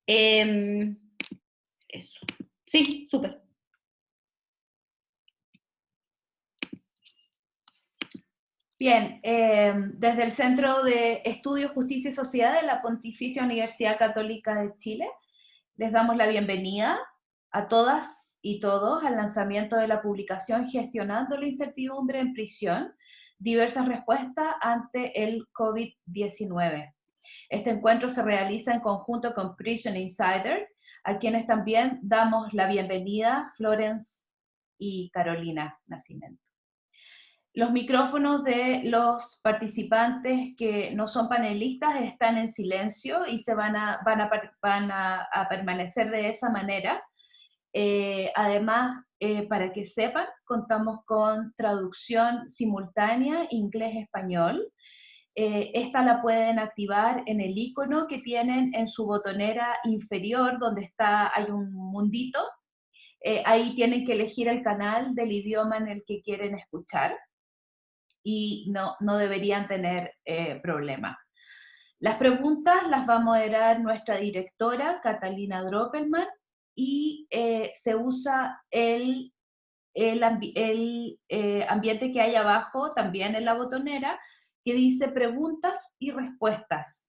Em, Eso. Sí, súper. Bien, desde el Centro de Estudios, Justicia y Sociedad de la Pontificia Universidad Católica de Chile, les damos la bienvenida a todas y todos al lanzamiento de la publicación Gestionando la Incertidumbre en Prisión, diversas respuestas ante el COVID-19. Este encuentro se realiza en conjunto con Prison Insider, a quienes también damos la bienvenida, Florence y Carolina Nacimiento. Los micrófonos de los participantes que no son panelistas están en silencio y van a permanecer de esa manera. Además, para que sepan, contamos con traducción simultánea inglés-español. Esta la pueden activar en el icono que tienen en su botonera inferior, donde hay un mundito. Ahí tienen que elegir el canal del idioma en el que quieren escuchar y no deberían tener problema. Las preguntas las va a moderar nuestra directora, Catalina Droppelman, y se usa el ambiente que hay abajo, también en la botonera, que dice preguntas y respuestas.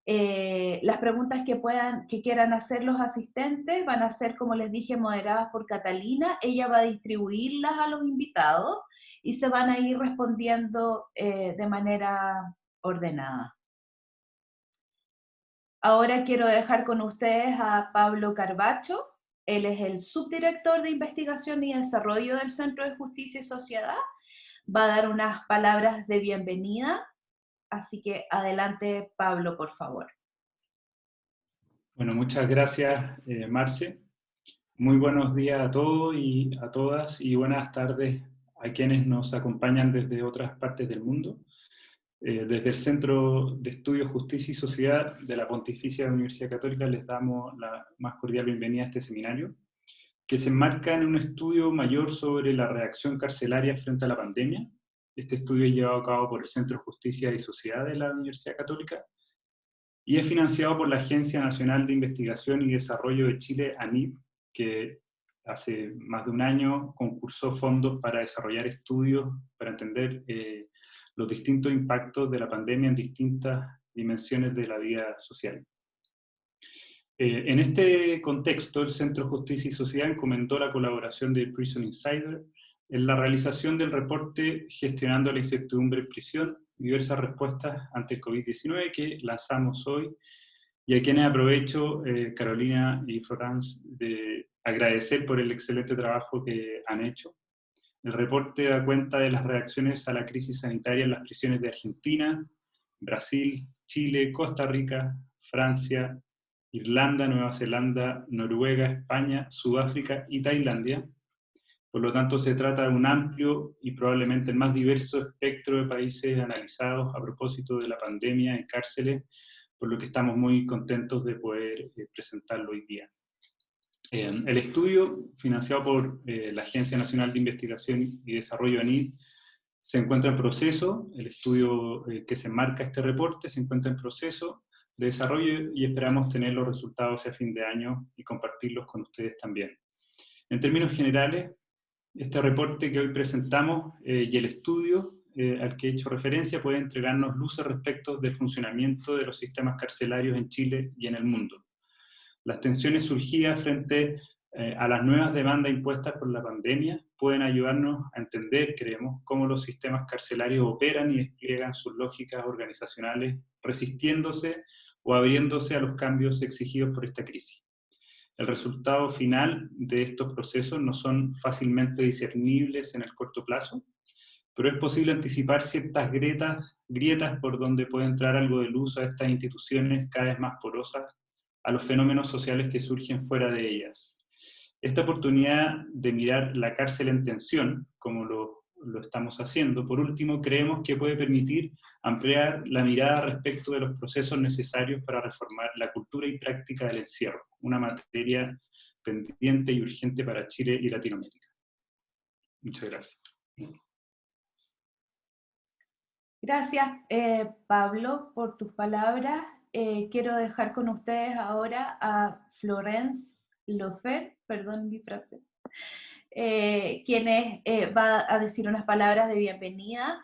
Las preguntas que quieran hacer los asistentes van a ser, como les dije, moderadas por Catalina. Ella va a distribuirlas a los invitados y se van a ir respondiendo de manera ordenada. Ahora quiero dejar con ustedes a Pablo Carbacho. Él es el subdirector de Investigación y Desarrollo del Centro de Justicia y Sociedad. Va a dar unas palabras de bienvenida, así que adelante, Pablo, por favor. Bueno, muchas gracias, Marce. Muy buenos días a todos y a todas, y buenas tardes a quienes nos acompañan desde otras partes del mundo. Desde el Centro de Estudios, Justicia y Sociedad de la Pontificia Universidad Católica les damos la más cordial bienvenida a este seminario, que se enmarca en un estudio mayor sobre la reacción carcelaria frente a la pandemia. Este estudio es llevado a cabo por el Centro de Justicia y Sociedad de la Universidad Católica y es financiado por la Agencia Nacional de Investigación y Desarrollo de Chile, ANID, que hace más de un año concursó fondos para desarrollar estudios para entender los distintos impactos de la pandemia en distintas dimensiones de la vida social. En este contexto, el Centro Justicia y Sociedad encomendó la colaboración de Prison Insider en la realización del reporte Gestionando la Incertidumbre en Prisión, diversas respuestas ante el COVID-19, que lanzamos hoy, y a quienes aprovecho, Carolina y Florence, de agradecer por el excelente trabajo que han hecho. El reporte da cuenta de las reacciones a la crisis sanitaria en las prisiones de Argentina, Brasil, Chile, Costa Rica, Francia, Irlanda, Nueva Zelanda, Noruega, España, Sudáfrica y Tailandia. Por lo tanto, se trata de un amplio y probablemente el más diverso espectro de países analizados a propósito de la pandemia en cárceles, por lo que estamos muy contentos de poder presentarlo hoy día. El estudio, financiado por la Agencia Nacional de Investigación y Desarrollo, ANID, se encuentra en proceso. El estudio que se enmarca este reporte se encuentra en proceso de desarrollo y esperamos tener los resultados hacia fin de año y compartirlos con ustedes también. En términos generales, este reporte que hoy presentamos y el estudio al que he hecho referencia puede entregarnos luces respecto del funcionamiento de los sistemas carcelarios en Chile y en el mundo. Las tensiones surgidas frente a las nuevas demandas impuestas por la pandemia pueden ayudarnos a entender, creemos, cómo los sistemas carcelarios operan y despliegan sus lógicas organizacionales, resistiéndose o abriéndose a los cambios exigidos por esta crisis. El resultado final de estos procesos no son fácilmente discernibles en el corto plazo, pero es posible anticipar ciertas grietas por donde puede entrar algo de luz a estas instituciones cada vez más porosas, a los fenómenos sociales que surgen fuera de ellas. Esta oportunidad de mirar la cárcel en tensión, como lo estamos haciendo, por último, creemos que puede permitir ampliar la mirada respecto de los procesos necesarios para reformar la cultura y práctica del encierro, una materia pendiente y urgente para Chile y Latinoamérica. Muchas gracias. Gracias, Pablo, por tus palabras. quiero dejar con ustedes ahora a Florence Lofer, perdón mi frase, quien va a decir unas palabras de bienvenida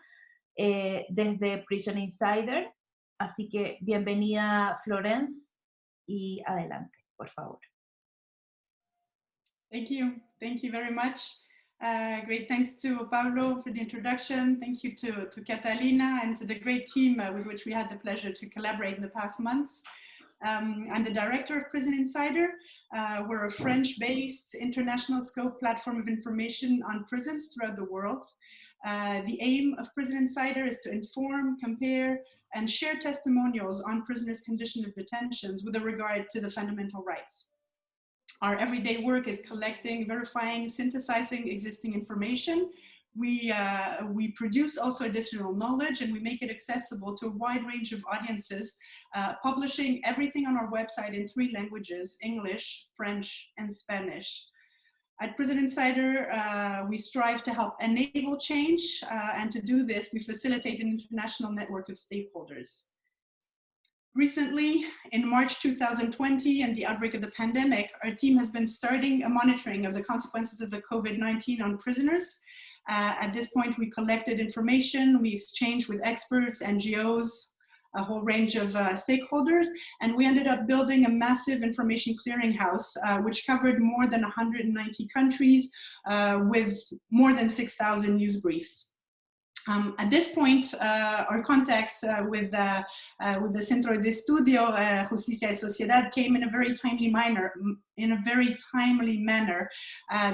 desde Prison Insider. Así que bienvenida Florence y adelante, por favor. Thank you very much. Great thanks to Pablo for the introduction. Thank you to Catalina and to the great team with which we had the pleasure to collaborate in the past months. I'm the director of Prison Insider. We're a French-based international scope platform of information on prisons throughout the world. The aim of Prison Insider is to inform, compare, and share testimonials on prisoners' condition of detentions with regard to the fundamental rights. Our everyday work is collecting, verifying, synthesizing existing information. We produce also additional knowledge, and we make it accessible to a wide range of audiences, publishing everything on our website in 3 languages, English, French, and Spanish. At Prison Insider, we strive to help enable change, and to do this, we facilitate an international network of stakeholders. Recently, in March 2020 and the outbreak of the pandemic, our team has been starting a monitoring of the consequences of the COVID-19 on prisoners. At this point, we collected information, we exchanged with experts, NGOs, a whole range of stakeholders, and we ended up building a massive information clearinghouse, which covered more than 190 countries with more than 6,000 news briefs. At this point, our contacts with the Centro de Estudio, Justicia y Sociedad came in a very timely manner.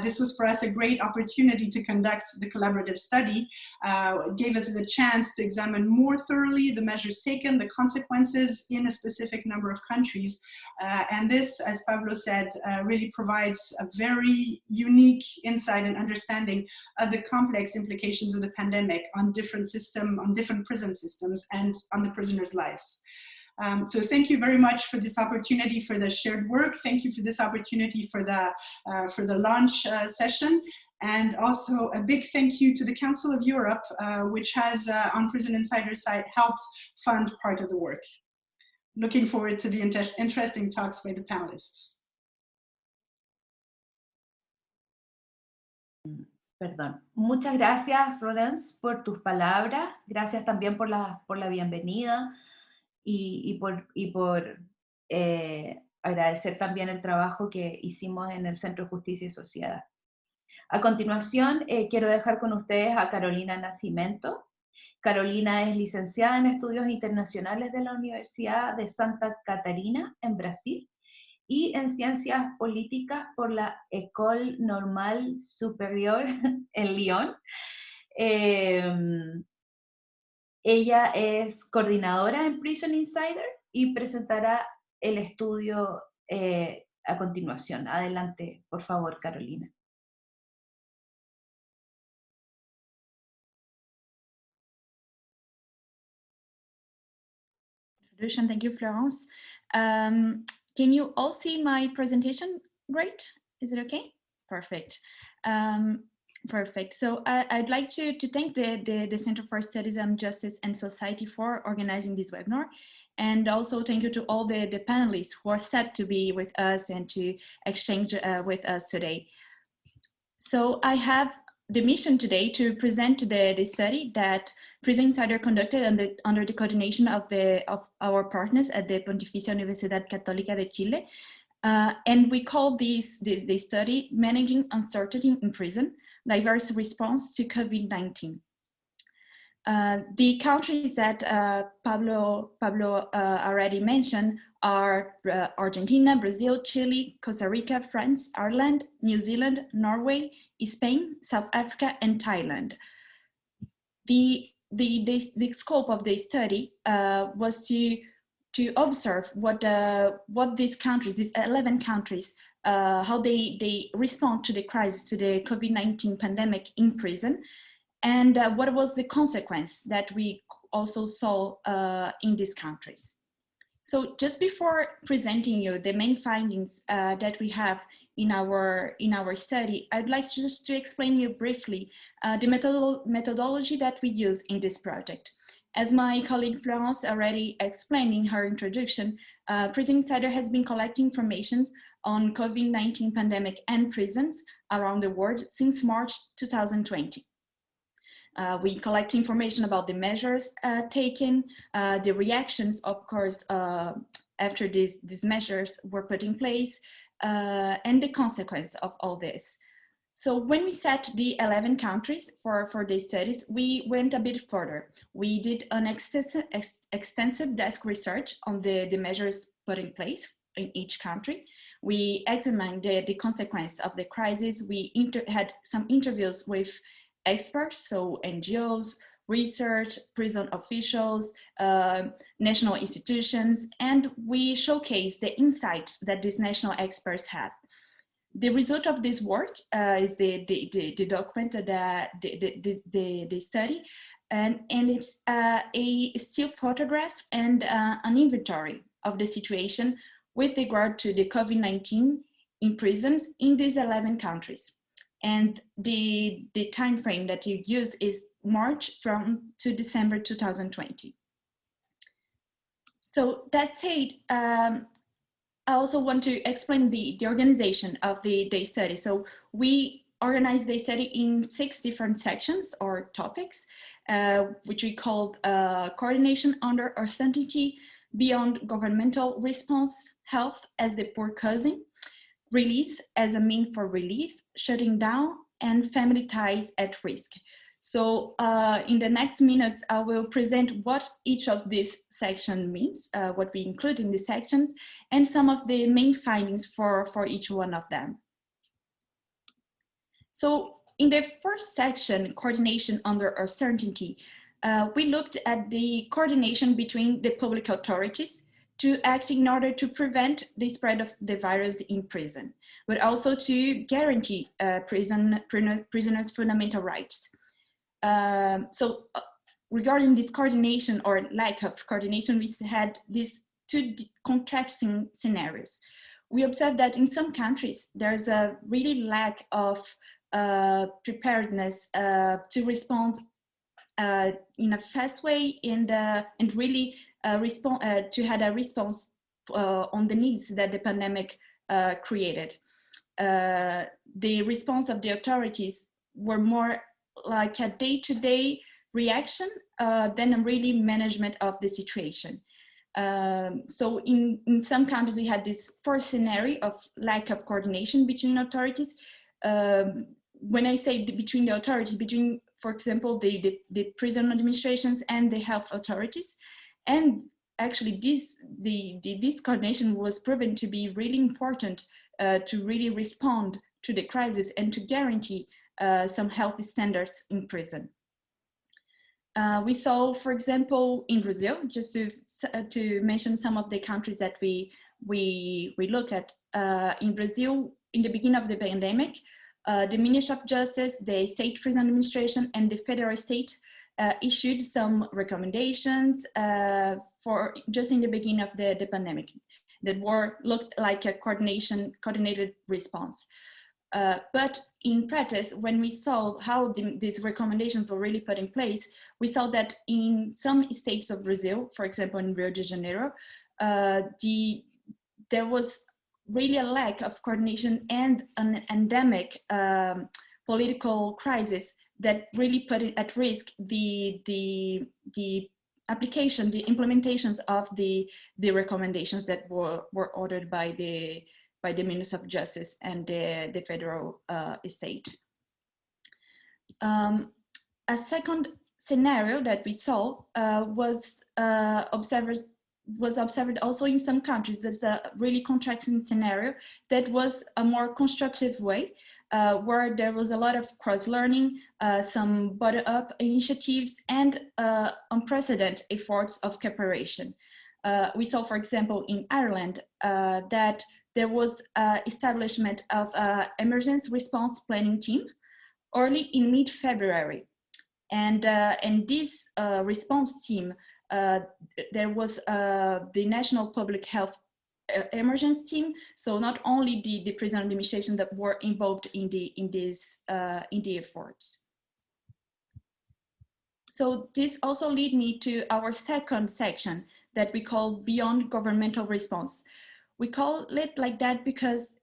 This was for us a great opportunity to conduct the collaborative study. It gave us the chance to examine more thoroughly the measures taken, the consequences in a specific number of countries. And this, as Pablo said, really provides a very unique insight and understanding of the complex implications of the pandemic on different prison systems and on the prisoners' lives. So thank you very much for this opportunity for the shared work. Thank you for this opportunity for the launch session. And also a big thank you to the Council of Europe, which has on Prison Insider's site helped fund part of the work. Looking forward to the interesting talks by the panelists. Perdón. Muchas gracias, Florence, por tus palabras. Gracias también por la bienvenida y por agradecer también el trabajo que hicimos en el Centro de Justicia y Sociedad. A continuación, quiero dejar con ustedes a Carolina Nascimento. Carolina es licenciada en Estudios Internacionales de la Universidad de Santa Catarina, en Brasil, y en Ciencias Políticas por la École Normale Supérieure en Lyon. Ella es coordinadora en Prison Insider y presentará el estudio a continuación. Adelante, por favor, Carolina. Thank you, Florence. Can you all see my presentation? Great. Is it okay? Perfect. Perfect. So I'd like to thank the Center for Studies on Justice and Society for organizing this webinar. And also thank you to all the panelists who are set to be with us and to exchange with us today. So I have the mission today to present the study that Prison Insider conducted under the coordination of our partners at the Pontificia Universidad Católica de Chile. And we call this study Managing Uncertainty in Prison, Diverse Response to COVID-19. The countries that Pablo already mentioned are Argentina, Brazil, Chile, Costa Rica, France, Ireland, New Zealand, Norway, Spain, South Africa, and Thailand. The scope of the study was to observe what these countries, these 11 countries, how they respond to the crisis, to the COVID-19 pandemic in prison, and what was the consequence that we also saw in these countries. So just before presenting you the main findings that we have in our study, I'd like just to explain you briefly the methodology that we use in this project. As my colleague Florence already explained in her introduction, Prison Insider has been collecting information on COVID-19 pandemic and prisons around the world since March 2020. We collect information about the measures taken, the reactions, of course, after these measures were put in place, and the consequence of all this. So when we set the 11 countries for the studies, we went a bit further. We did an extensive desk research on the measures put in place in each country. We examined the consequence of the crisis. We had some interviews with experts, so NGOs, research, prison officials, national institutions, and we showcased the insights that these national experts had. The result of this work is the document, the study, and it's a still photograph and an inventory of the situation with regard to the COVID-19 in prisons in these 11 countries. And the time frame that you use is March to December 2020. So that said, I also want to explain the organization of the study. So we organized the study in 6 different sections or topics, which we called coordination under uncertainty, beyond governmental response, health as the poor cousin, release as a mean for relief, shutting down, and family ties at risk. So in the next minutes, I will present what each of these sections means, what we include in the sections, and some of the main findings for each one of them. So in the first section, coordination under uncertainty, we looked at the coordination between the public authorities to act in order to prevent the spread of the virus in prison, but also to guarantee prisoners' fundamental rights. Regarding this coordination or lack of coordination, we had these 2 contrasting scenarios. We observed that in some countries, there's a really lack of preparedness to respond in a fast way and really to have a response on the needs that the pandemic created. The response of the authorities were more like a day-to-day reaction than a really management of the situation. So in some countries, we had this first scenario of lack of coordination between authorities. When I say between the authorities, between, for example, the prison administrations and the health authorities. And actually this coordination was proven to be really important to really respond to the crisis and to guarantee some healthy standards in prison. We saw, for example, in Brazil, just to mention some of the countries that we look at, in Brazil, in the beginning of the pandemic, the Ministry of Justice, the State Prison Administration, and the federal state issued some recommendations for just in the beginning of the pandemic that looked like a coordinated response. But in practice, when we saw how these recommendations were really put in place, we saw that in some states of Brazil, for example, in Rio de Janeiro, there was really a lack of coordination and an endemic political crisis that really put at risk the application, the implementations of the recommendations that were ordered by the Ministry of Justice and the federal state. A second scenario that we saw was observed also in some countries. There's a really contrasting scenario that was a more constructive way, where there was a lot of cross-learning, some bottom-up initiatives, and unprecedented efforts of cooperation. We saw, for example, in Ireland, that there was establishment of an emergency response planning team early in mid-February. And this response team, there was the National Public Health Emergency Team. So not only the prison administration that were involved in the efforts. So this also lead me to our second section that we call Beyond Governmental Response. We call it like that because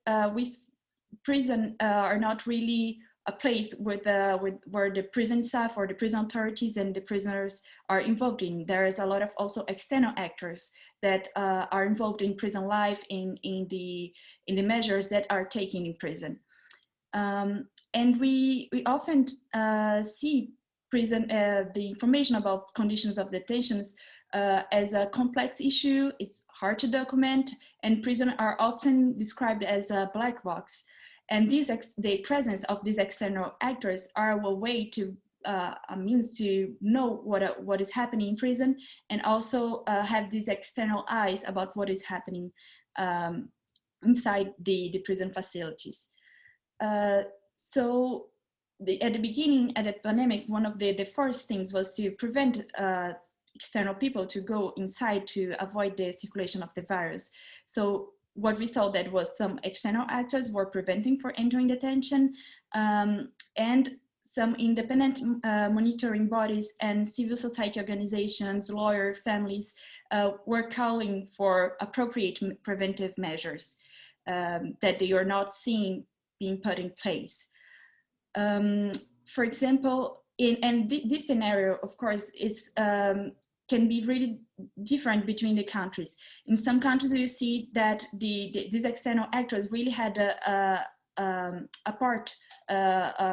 prison are not really a place where the prison staff or the prison authorities and the prisoners are involved in. There is a lot of also external actors that are involved in prison life, in the measures that are taken in prison. And we often see prison, the information about conditions of detentions as a complex issue. It's hard to document, and prisons are often described as a black box. And the presence of these external actors are a way to, a means to know what is happening in prison, and also have these external eyes about what is happening inside the prison facilities. So at the beginning, at the pandemic, one of the first things was to prevent external people to go inside to avoid the circulation of the virus. So what we saw that was some external actors were preventing for entering detention, and some independent monitoring bodies and civil society organizations, lawyers, families were calling for appropriate preventive measures that they are not seeing being put in place. For example, this scenario, of course, is can be really different between the countries. In some countries, you see that these external actors really had a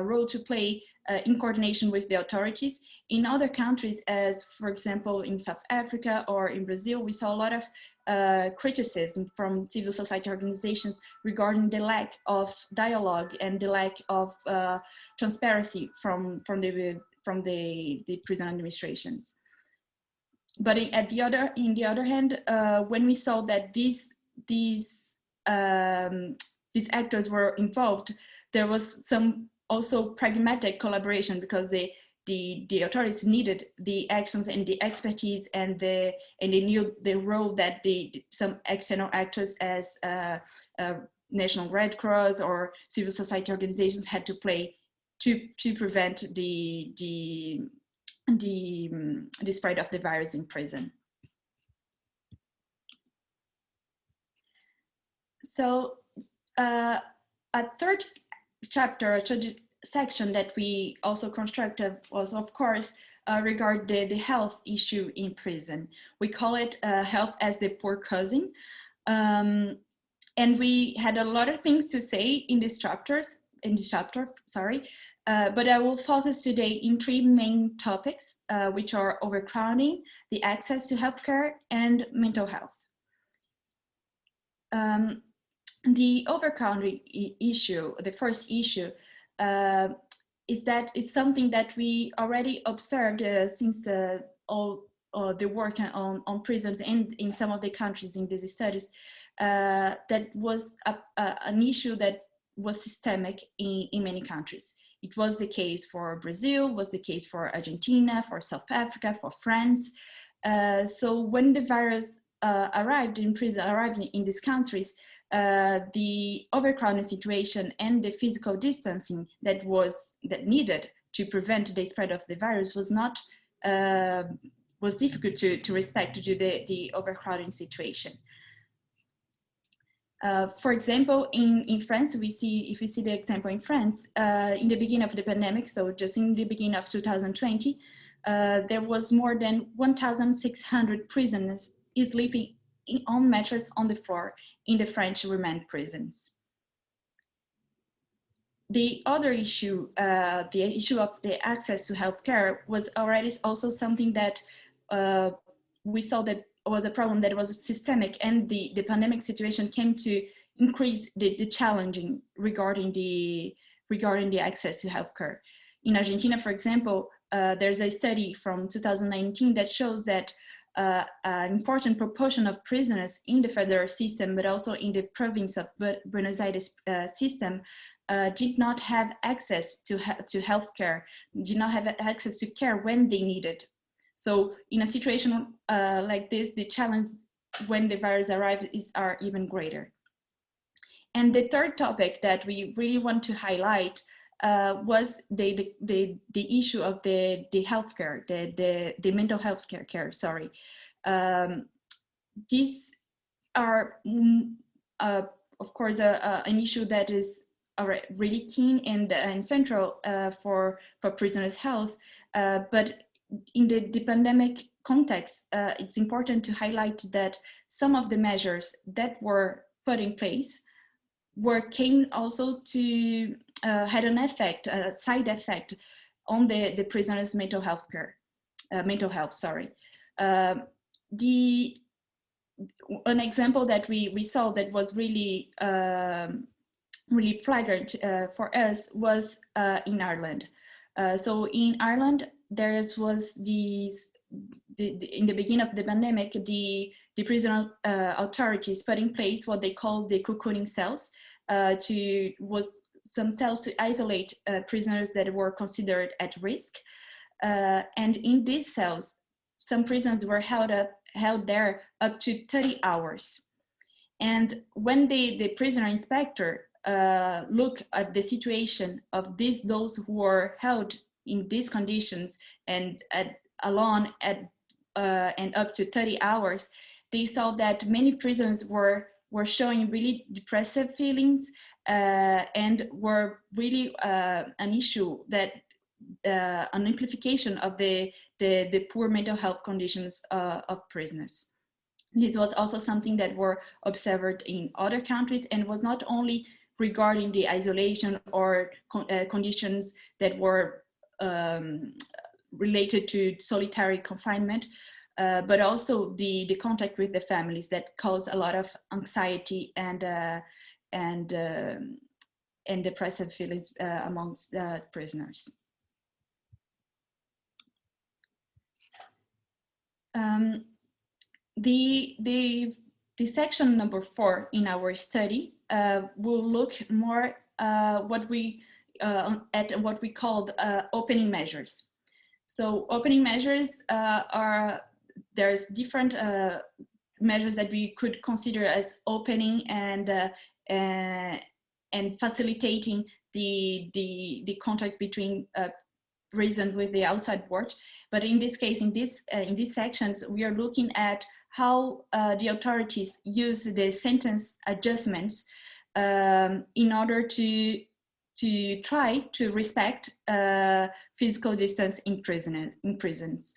role to play in coordination with the authorities. In other countries, as for example in South Africa or in Brazil, we saw a lot of criticism from civil society organizations regarding the lack of dialogue and the lack of transparency from the prison administrations. But in the other hand, when we saw that these actors were involved, there was some also pragmatic collaboration, because the authorities needed the actions and the expertise, and they knew the role that some external actors as National Red Cross or civil society organizations had to play to prevent the spread of the virus in prison. So a third chapter, a third section that we also constructed was, of course, regard the health issue in prison. We call it health as the poor cousin. And we had a lot of things to say in this chapter, but I will focus today in three main topics, which are overcrowding, the access to healthcare, and mental health. The overcrowding issue, the first issue, is something that we already observed since all the work on prisons and in some of the countries in these studies. That was an issue that was systemic in many countries. It was the case for Brazil, was the case for Argentina, for South Africa, for France. So when the virus arrived in these countries, the overcrowding situation and the physical distancing that needed to prevent the spread of the virus was difficult to respect due to the overcrowding situation. For example, in France, if we see the example in France, in the beginning of the pandemic, so just in the beginning of 2020, there was more than 1,600 prisoners sleeping on mattresses on the floor in the French remand prisons. The other issue, the issue of the access to healthcare, was already also something that we saw that was a problem that was systemic, and the pandemic situation came to increase the challenging regarding the access to healthcare. In Argentina, for example, there's a study from 2019 that shows that an important proportion of prisoners in the federal system, but also in the province of Buenos Aires system, did not have access to healthcare, did not have access to care when they needed. So in a situation like this, the challenge when the virus arrives are even greater. And the third topic that we really want to highlight was the issue of the healthcare, the mental health care. Sorry, these are of course an issue that is really keen and central for prisoners' health, but in the pandemic context, it's important to highlight that some of the measures that were put in place came also to had an effect, a side effect on the prisoners' mental health. An example that we saw that was really really flagrant for us was in Ireland. So in Ireland, there was in the beginning of the pandemic, the prison authorities put in place what they call the cocooning cells, some cells to isolate prisoners that were considered at risk. And in these cells, some prisoners were held there up to 30 hours. And when the prisoner inspector looked at the situation of those who were held in these conditions and alone and up to 30 hours, they saw that many prisoners were showing really depressive feelings and were really an issue that an amplification of the poor mental health conditions of prisoners. This was also something that were observed in other countries and was not only regarding the isolation or conditions that were related to solitary confinement, but also the contact with the families that caused a lot of anxiety and depressive feelings amongst prisoners. The section number 4 in our study will look more at what we called opening measures. So opening measures there's different measures that we could consider as opening and facilitating the contact between prison with the outside world. But in this case, in these sections, we are looking at how the authorities use the sentence adjustments in order to try to respect physical distance in prisons.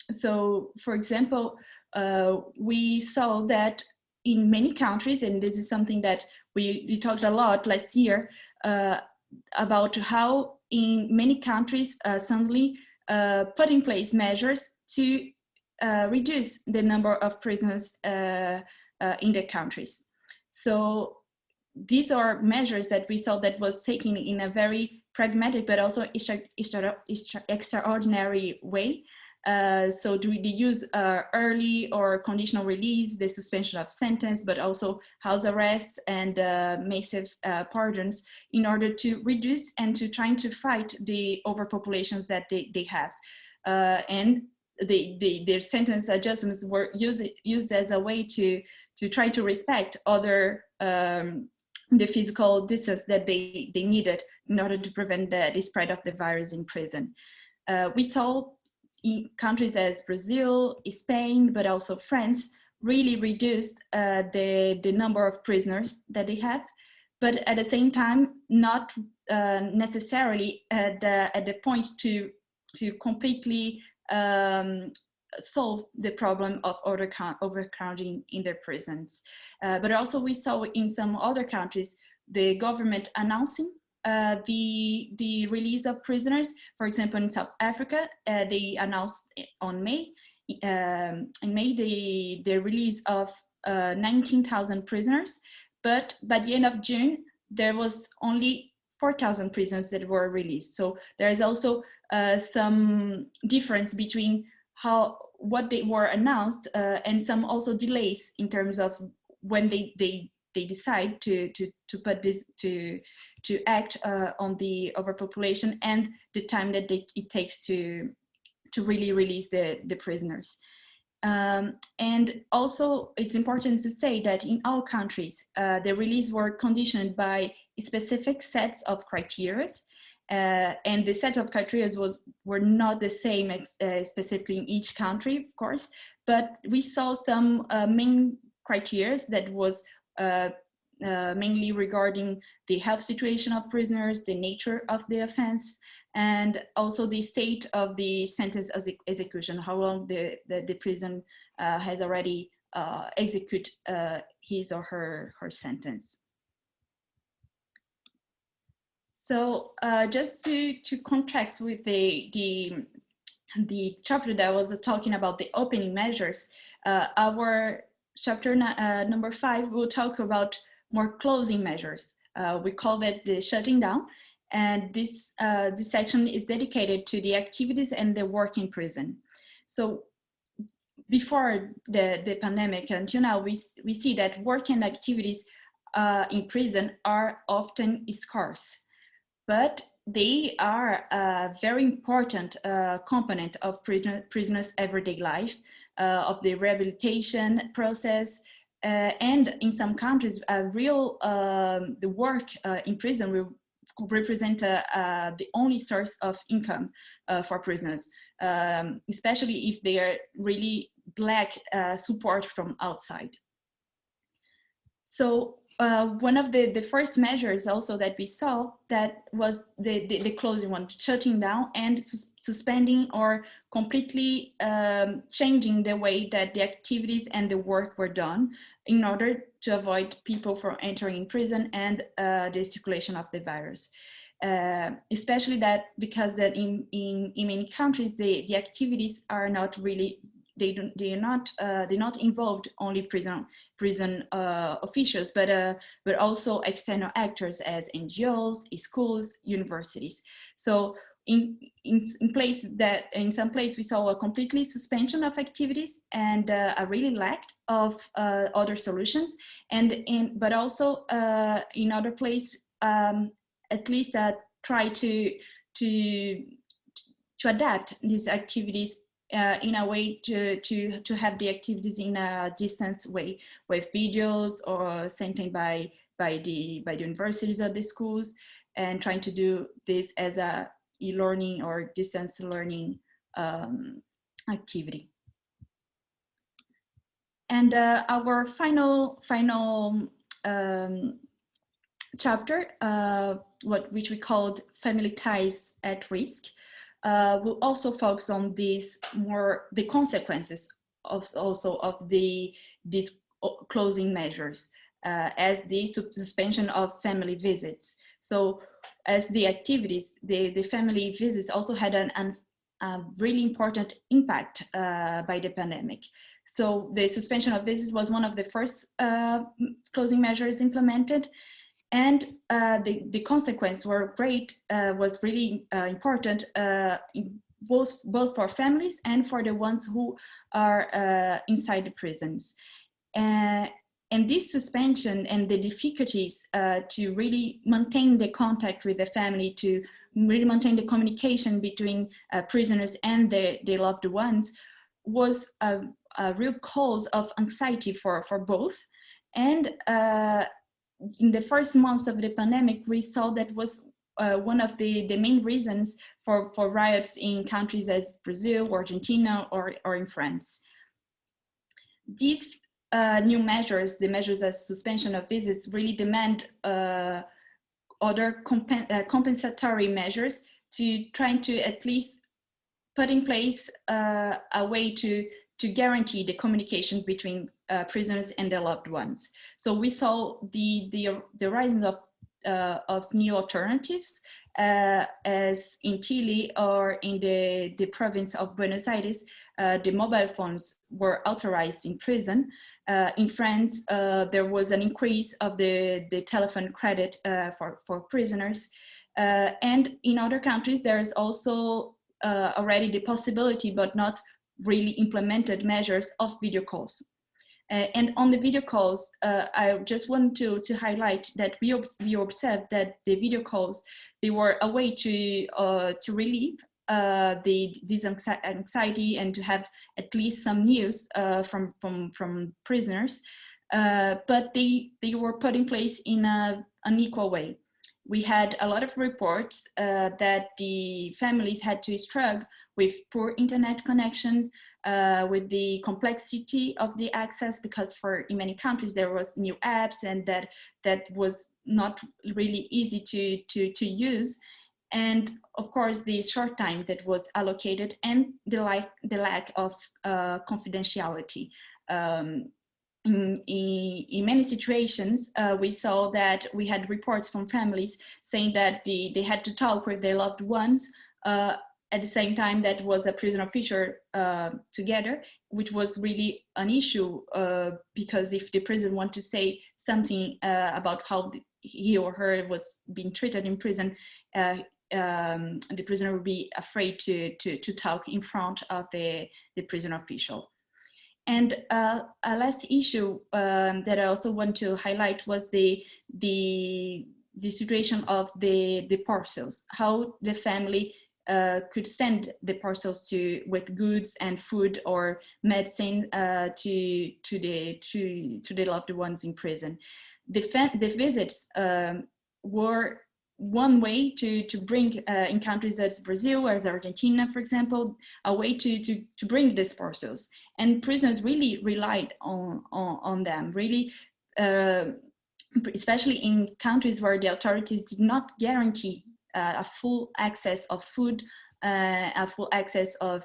So, for example, we saw that in many countries, and this is something that we talked a lot last year about how in many countries suddenly put in place measures to reduce the number of prisoners in the countries. So these are measures that we saw that was taken in a very pragmatic but also extraordinary way. So they use early or conditional release, the suspension of sentence, but also house arrests and massive pardons in order to reduce and to trying to fight the overpopulations that they have. And their sentence adjustments were used as a way to try to respect other the physical distance that they needed in order to prevent the spread of the virus in prison. We saw in countries as Brazil, Spain, but also France really reduced the number of prisoners that they have, but at the same time not necessarily at the point to completely solve the problem of overcrowding in their prisons. But also we saw in some other countries the government announcing the release of prisoners. For example, in South Africa, they announced on May, the release of 19,000 prisoners, but by the end of June, there was only 4,000 prisoners that were released. So there is also some difference between what they were announced and some also delays in terms of when they decide to put this to act on the overpopulation and the time that it takes to really release the prisoners. And also, it's important to say that in all countries, the release were conditioned by specific sets of criteria, and the set of criteria were not the same specifically in each country, of course, but we saw some main criteria that was mainly regarding the health situation of prisoners, the nature of the offense, and also the state of the sentence execution, how long the prison has already executed his or her sentence. So just to contrast with the chapter that was talking about the opening measures, our chapter number 5 will talk about more closing measures. We call that the shutting down. And this section is dedicated to the activities and the work in prison. So before the pandemic until now, we see that work and activities in prison are often scarce, but they are a very important component of prisoners' everyday life, of the rehabilitation process, and in some countries, the work in prison will represent the only source of income for prisoners, especially if they are really lack support from outside. So one of the first measures also that we saw that was the closing one, shutting down and suspending or completely changing the way that the activities and the work were done in order to avoid people from entering prison and the circulation of the virus. Especially that because that in many countries the activities are not really, they're not involved only prison officials, but also external actors as NGOs, schools, universities. So in some place we saw a completely suspension of activities and a really lack of other solutions, but also in other place at least try to adapt these activities in a way to have the activities in a distance way, with videos or sent by the universities or the schools, and trying to do this as a e-learning or distance learning activity. And our final chapter, which we called Family Ties at Risk, will also focus on the consequences of these closing measures, as the suspension of family visits. So as the activities, the family visits also had a really important impact by the pandemic. So the suspension of visits was one of the first closing measures implemented. And the consequence was really important, both for families and for the ones who are inside the prisons. And this suspension and the difficulties to really maintain the contact with the family, to really maintain the communication between prisoners and their loved ones, was a real cause of anxiety for both. And in the first months of the pandemic, we saw that was one of the main reasons for riots in countries as Brazil, Argentina, or in France. These new measures, the measures as suspension of visits, really demand other compensatory measures to try to at least put in place a way to guarantee the communication between prisoners and their loved ones. So we saw the rising of new alternatives, as in Chile or in the province of Buenos Aires, the mobile phones were authorized in prison. In France, there was an increase of the telephone credit for prisoners. And in other countries, there is also already the possibility, but not really implemented, measures of video calls. And on the video calls, I just want to highlight that we observed that the video calls, they were a way to relieve this anxiety and to have at least some news from prisoners, but they were put in place in an unequal way. We had a lot of reports that the families had to struggle with poor internet connections, with the complexity of the access, because in many countries there was new apps and that was not really easy to use. And of course, the short time that was allocated and the lack of confidentiality. In many situations, we saw that we had reports from families saying that they had to talk with their loved ones at the same time that was a prison official together, which was really an issue because if the prison want to say something about how he or her was being treated in prison, the prisoner would be afraid to talk in front of the prison official. And a last issue that I also want to highlight was the situation of the parcels, how the family could send the parcels with goods and food or medicine to the loved ones in prison. The visits were one way to bring in countries as Brazil, as Argentina, for example, a way to bring these parcels. And prisoners really relied on them, really, especially in countries where the authorities did not guarantee a full access of food, a full access of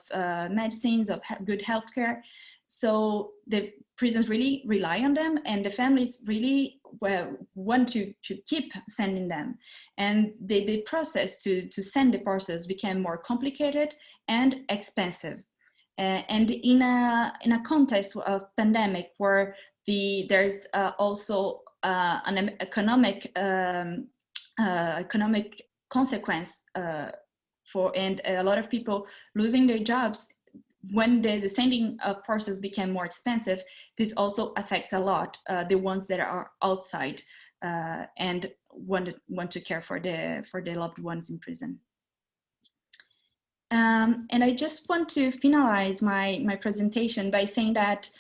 medicines, of good healthcare. So the prisons really rely on them, and the families really want to keep sending them. And the process to send the parcels became more complicated and expensive. And in a context of pandemic where there's also an economic consequence and a lot of people losing their jobs, when the sending of parcels became more expensive, this also affects a lot the ones that are outside and want to care for their loved ones in prison. And I just want to finalize my presentation by saying that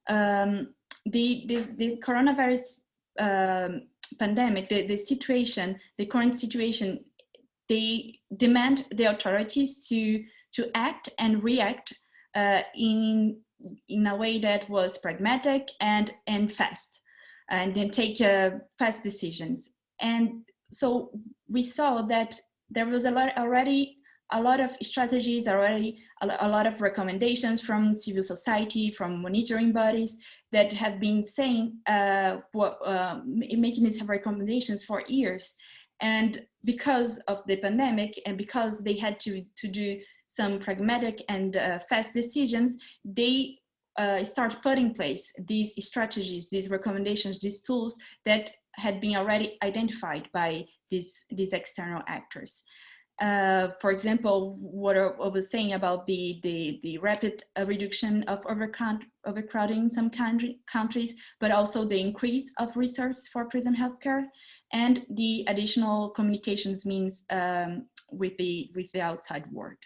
the coronavirus pandemic, the current situation, they demand the authorities to act and react in a way that was pragmatic and fast, and then take fast decisions. And so we saw that there was already a lot of strategies, already a lot of recommendations from civil society, from monitoring bodies that have been saying, making these recommendations for years. And because of the pandemic and because they had to do some pragmatic and fast decisions, they start putting in place these strategies, these recommendations, these tools that had been already identified by these external actors. For example, what I was saying about the rapid reduction of overcrowding in some countries, but also the increase of research for prison healthcare and the additional communications means with the outside world.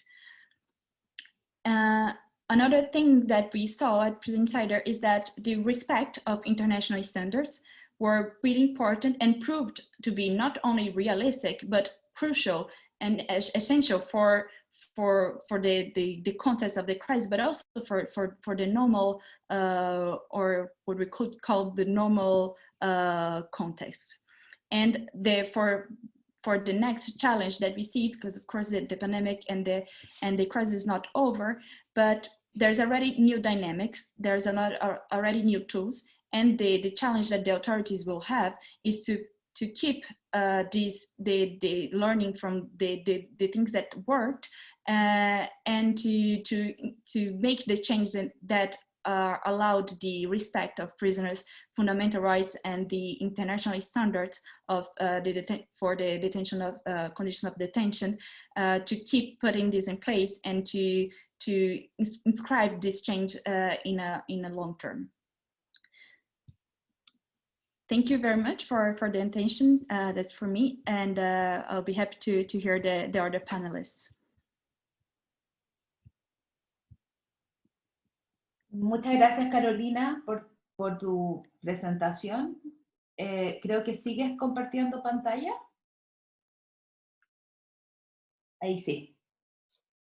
Another thing that we saw at Prison Insider is that the respect of international standards were really important and proved to be not only realistic, but crucial and essential for the context of the crisis, but also for the normal or what we could call the normal context. And for the next challenge that we see, because of course the pandemic and the crisis is not over, but there's already new dynamics, there's already new tools, and the challenge that the authorities will have is to keep the learning from the things that worked and to make the changes that allowed the respect of prisoners' fundamental rights and the international standards of for the detention of conditions of detention, to keep putting this in place and to inscribe this change in a long term. Thank you very much for the attention. That's for me, and I'll be happy to hear the other panelists. Muchas gracias, Carolina, por tu presentación. Creo que sigues compartiendo pantalla. Ahí sí.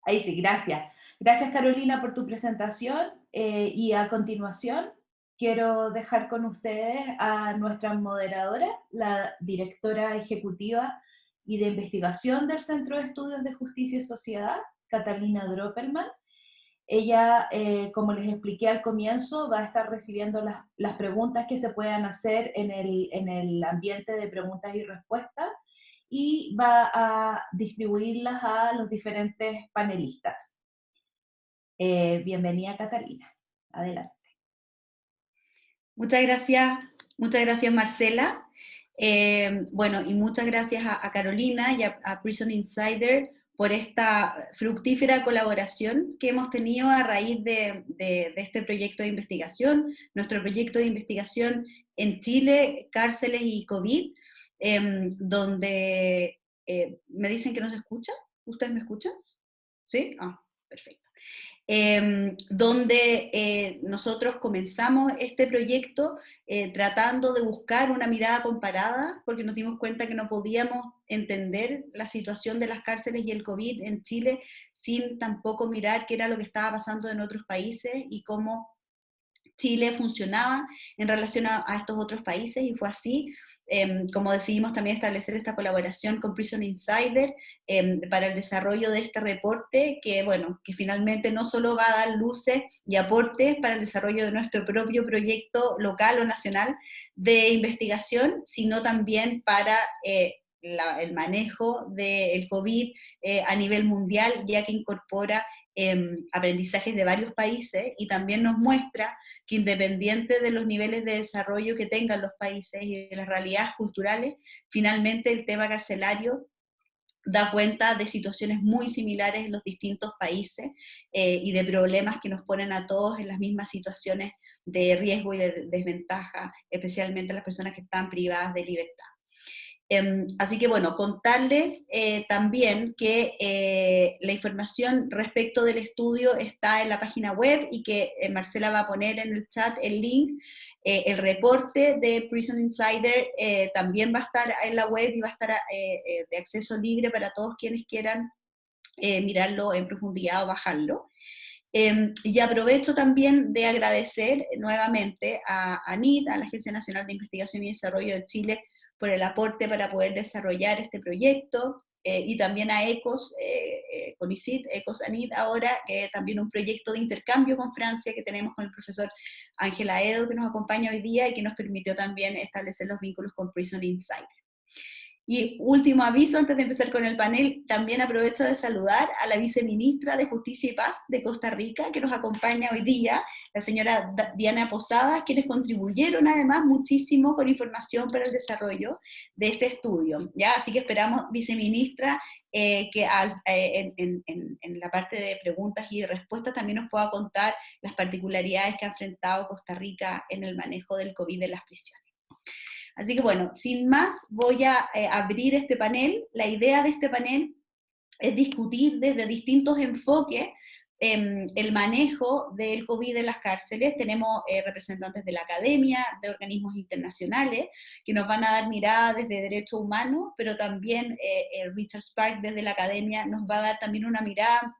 Ahí sí, gracias. Gracias, Carolina, por tu presentación. Y a continuación, quiero dejar con ustedes a nuestra moderadora, la directora ejecutiva y de investigación del Centro de Estudios de Justicia y Sociedad, Catalina Droppelman. Ella, como les expliqué al comienzo, va a estar recibiendo las preguntas que se puedan hacer en el ambiente de preguntas y respuestas, y va a distribuirlas a los diferentes panelistas. Bienvenida, Catalina. Adelante. Muchas gracias Marcela. Bueno, y muchas gracias a Carolina y a Prison Insider por esta fructífera colaboración que hemos tenido a raíz de este proyecto de investigación, nuestro proyecto de investigación en Chile, cárceles y COVID, donde me dicen que no se escucha. ¿Ustedes me escuchan? ¿Sí? Ah, perfecto. Donde nosotros comenzamos este proyecto tratando de buscar una mirada comparada, porque nos dimos cuenta que no podíamos entender la situación de las cárceles y el COVID en Chile sin tampoco mirar qué era lo que estaba pasando en otros países y cómo Chile funcionaba en relación a estos otros países, y fue así como decidimos también establecer esta colaboración con Prison Insider para el desarrollo de este reporte, que bueno, que finalmente no solo va a dar luces y aportes para el desarrollo de nuestro propio proyecto local o nacional de investigación, sino también para el manejo del COVID a nivel mundial, ya que incorpora aprendizajes de varios países, y también nos muestra que independiente de los niveles de desarrollo que tengan los países y de las realidades culturales, finalmente el tema carcelario da cuenta de situaciones muy similares en los distintos países y de problemas que nos ponen a todos en las mismas situaciones de riesgo y de desventaja, especialmente las personas que están privadas de libertad. Así que bueno, contarles también que la información respecto del estudio está en la página web, y que Marcela va a poner en el chat el link. El reporte de Prison Insider también va a estar en la web y va a estar de acceso libre para todos quienes quieran mirarlo en profundidad o bajarlo. Y aprovecho también de agradecer nuevamente a ANID, a la Agencia Nacional de Investigación y Desarrollo de Chile, por el aporte para poder desarrollar este proyecto, y también a ECOS, con ICIT, ECOS ANID ahora, que también un proyecto de intercambio con Francia que tenemos con el profesor Ángela Edo, que nos acompaña hoy día y que nos permitió también establecer los vínculos con Prison Insider. Y último aviso antes de empezar con el panel, también aprovecho de saludar a la viceministra de Justicia y Paz de Costa Rica, que nos acompaña hoy día, la señora Diana Posadas, quienes contribuyeron además muchísimo con información para el desarrollo de este estudio, ¿ya? Así que esperamos, viceministra, que en la parte de preguntas y de respuestas también nos pueda contar las particularidades que ha enfrentado Costa Rica en el manejo del COVID en las prisiones. Así que bueno, sin más, voy a abrir este panel. La idea de este panel es discutir desde distintos enfoques el manejo del COVID en las cárceles. Tenemos representantes de la academia, de organismos internacionales, que nos van a dar mirada desde derechos humanos, pero también Richard Spark desde la academia nos va a dar también una mirada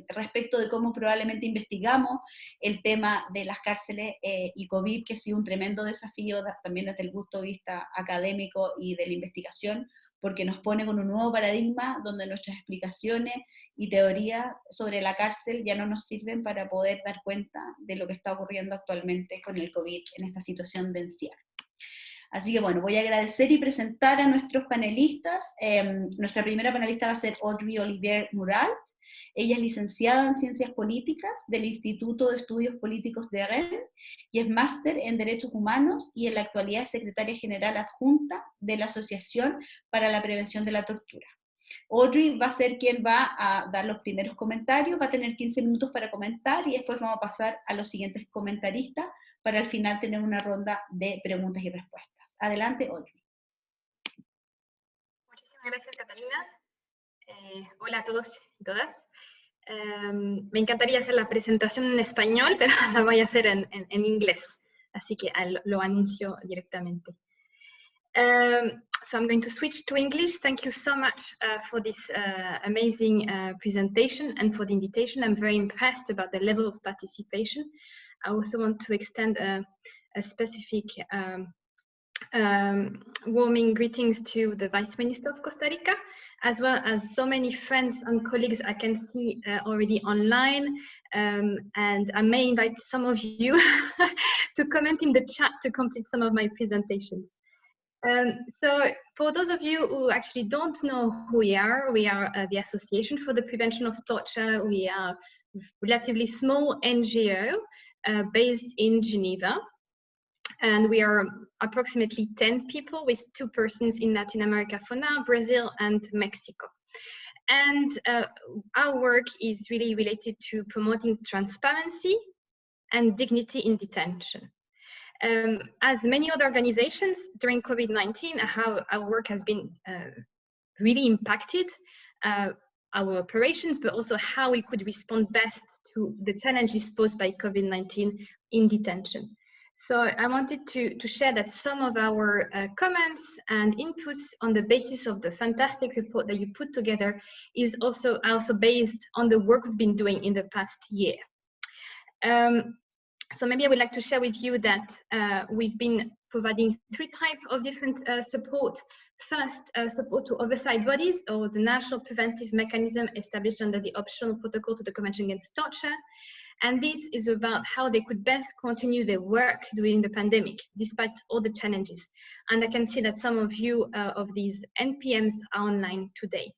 respecto de cómo probablemente investigamos el tema de las cárceles y COVID, que ha sido un tremendo desafío también desde el punto de vista académico y de la investigación, porque nos pone con un nuevo paradigma donde nuestras explicaciones y teorías sobre la cárcel ya no nos sirven para poder dar cuenta de lo que está ocurriendo actualmente con el COVID en esta situación de encierro. Así que bueno, voy a agradecer y presentar a nuestros panelistas. Nuestra primera panelista va a ser Audrey Olivier Mural. Ella es licenciada en Ciencias Políticas del Instituto de Estudios Políticos de Rennes y es máster en Derechos Humanos, y en la actualidad es secretaria general adjunta de la Asociación para la Prevención de la Tortura. Audrey va a ser quien va a dar los primeros comentarios, va a tener 15 minutos para comentar, y después vamos a pasar a los siguientes comentaristas para al final tener una ronda de preguntas y respuestas. Adelante, Audrey. Muchísimas gracias, Catalina. Hola a todos y todas. Me encantaría hacer la presentación en español, pero la voy a hacer en inglés, así que lo anuncio directamente. So I'm going to switch to English. Thank you so much for this amazing presentation and for the invitation. I'm very impressed about the level of participation. I also want to extend a specific warming greetings to the Vice Minister of Costa Rica, as well as so many friends and colleagues I can see already online. And I may invite some of you to comment in the chat to complete some of my presentations. So for those of you who actually don't know who we are the Association for the Prevention of Torture. We are a relatively small NGO based in Geneva. And we are approximately 10 people with 2 persons in Latin America for now, Brazil and Mexico. And our work is really related to promoting transparency and dignity in detention. As many other organizations during COVID-19, how our work has been really impacted, our operations, but also how we could respond best to the challenges posed by COVID-19 in detention. So I wanted to share that some of our comments and inputs on the basis of the fantastic report that you put together is also based on the work we've been doing in the past year. So maybe I would like to share with you that we've been providing 3 types of different support. First, support to oversight bodies or the national preventive mechanism established under the optional protocol to the Convention Against Torture. And this is about how they could best continue their work during the pandemic, despite all the challenges. And I can see that some of you of these NPMs are online today.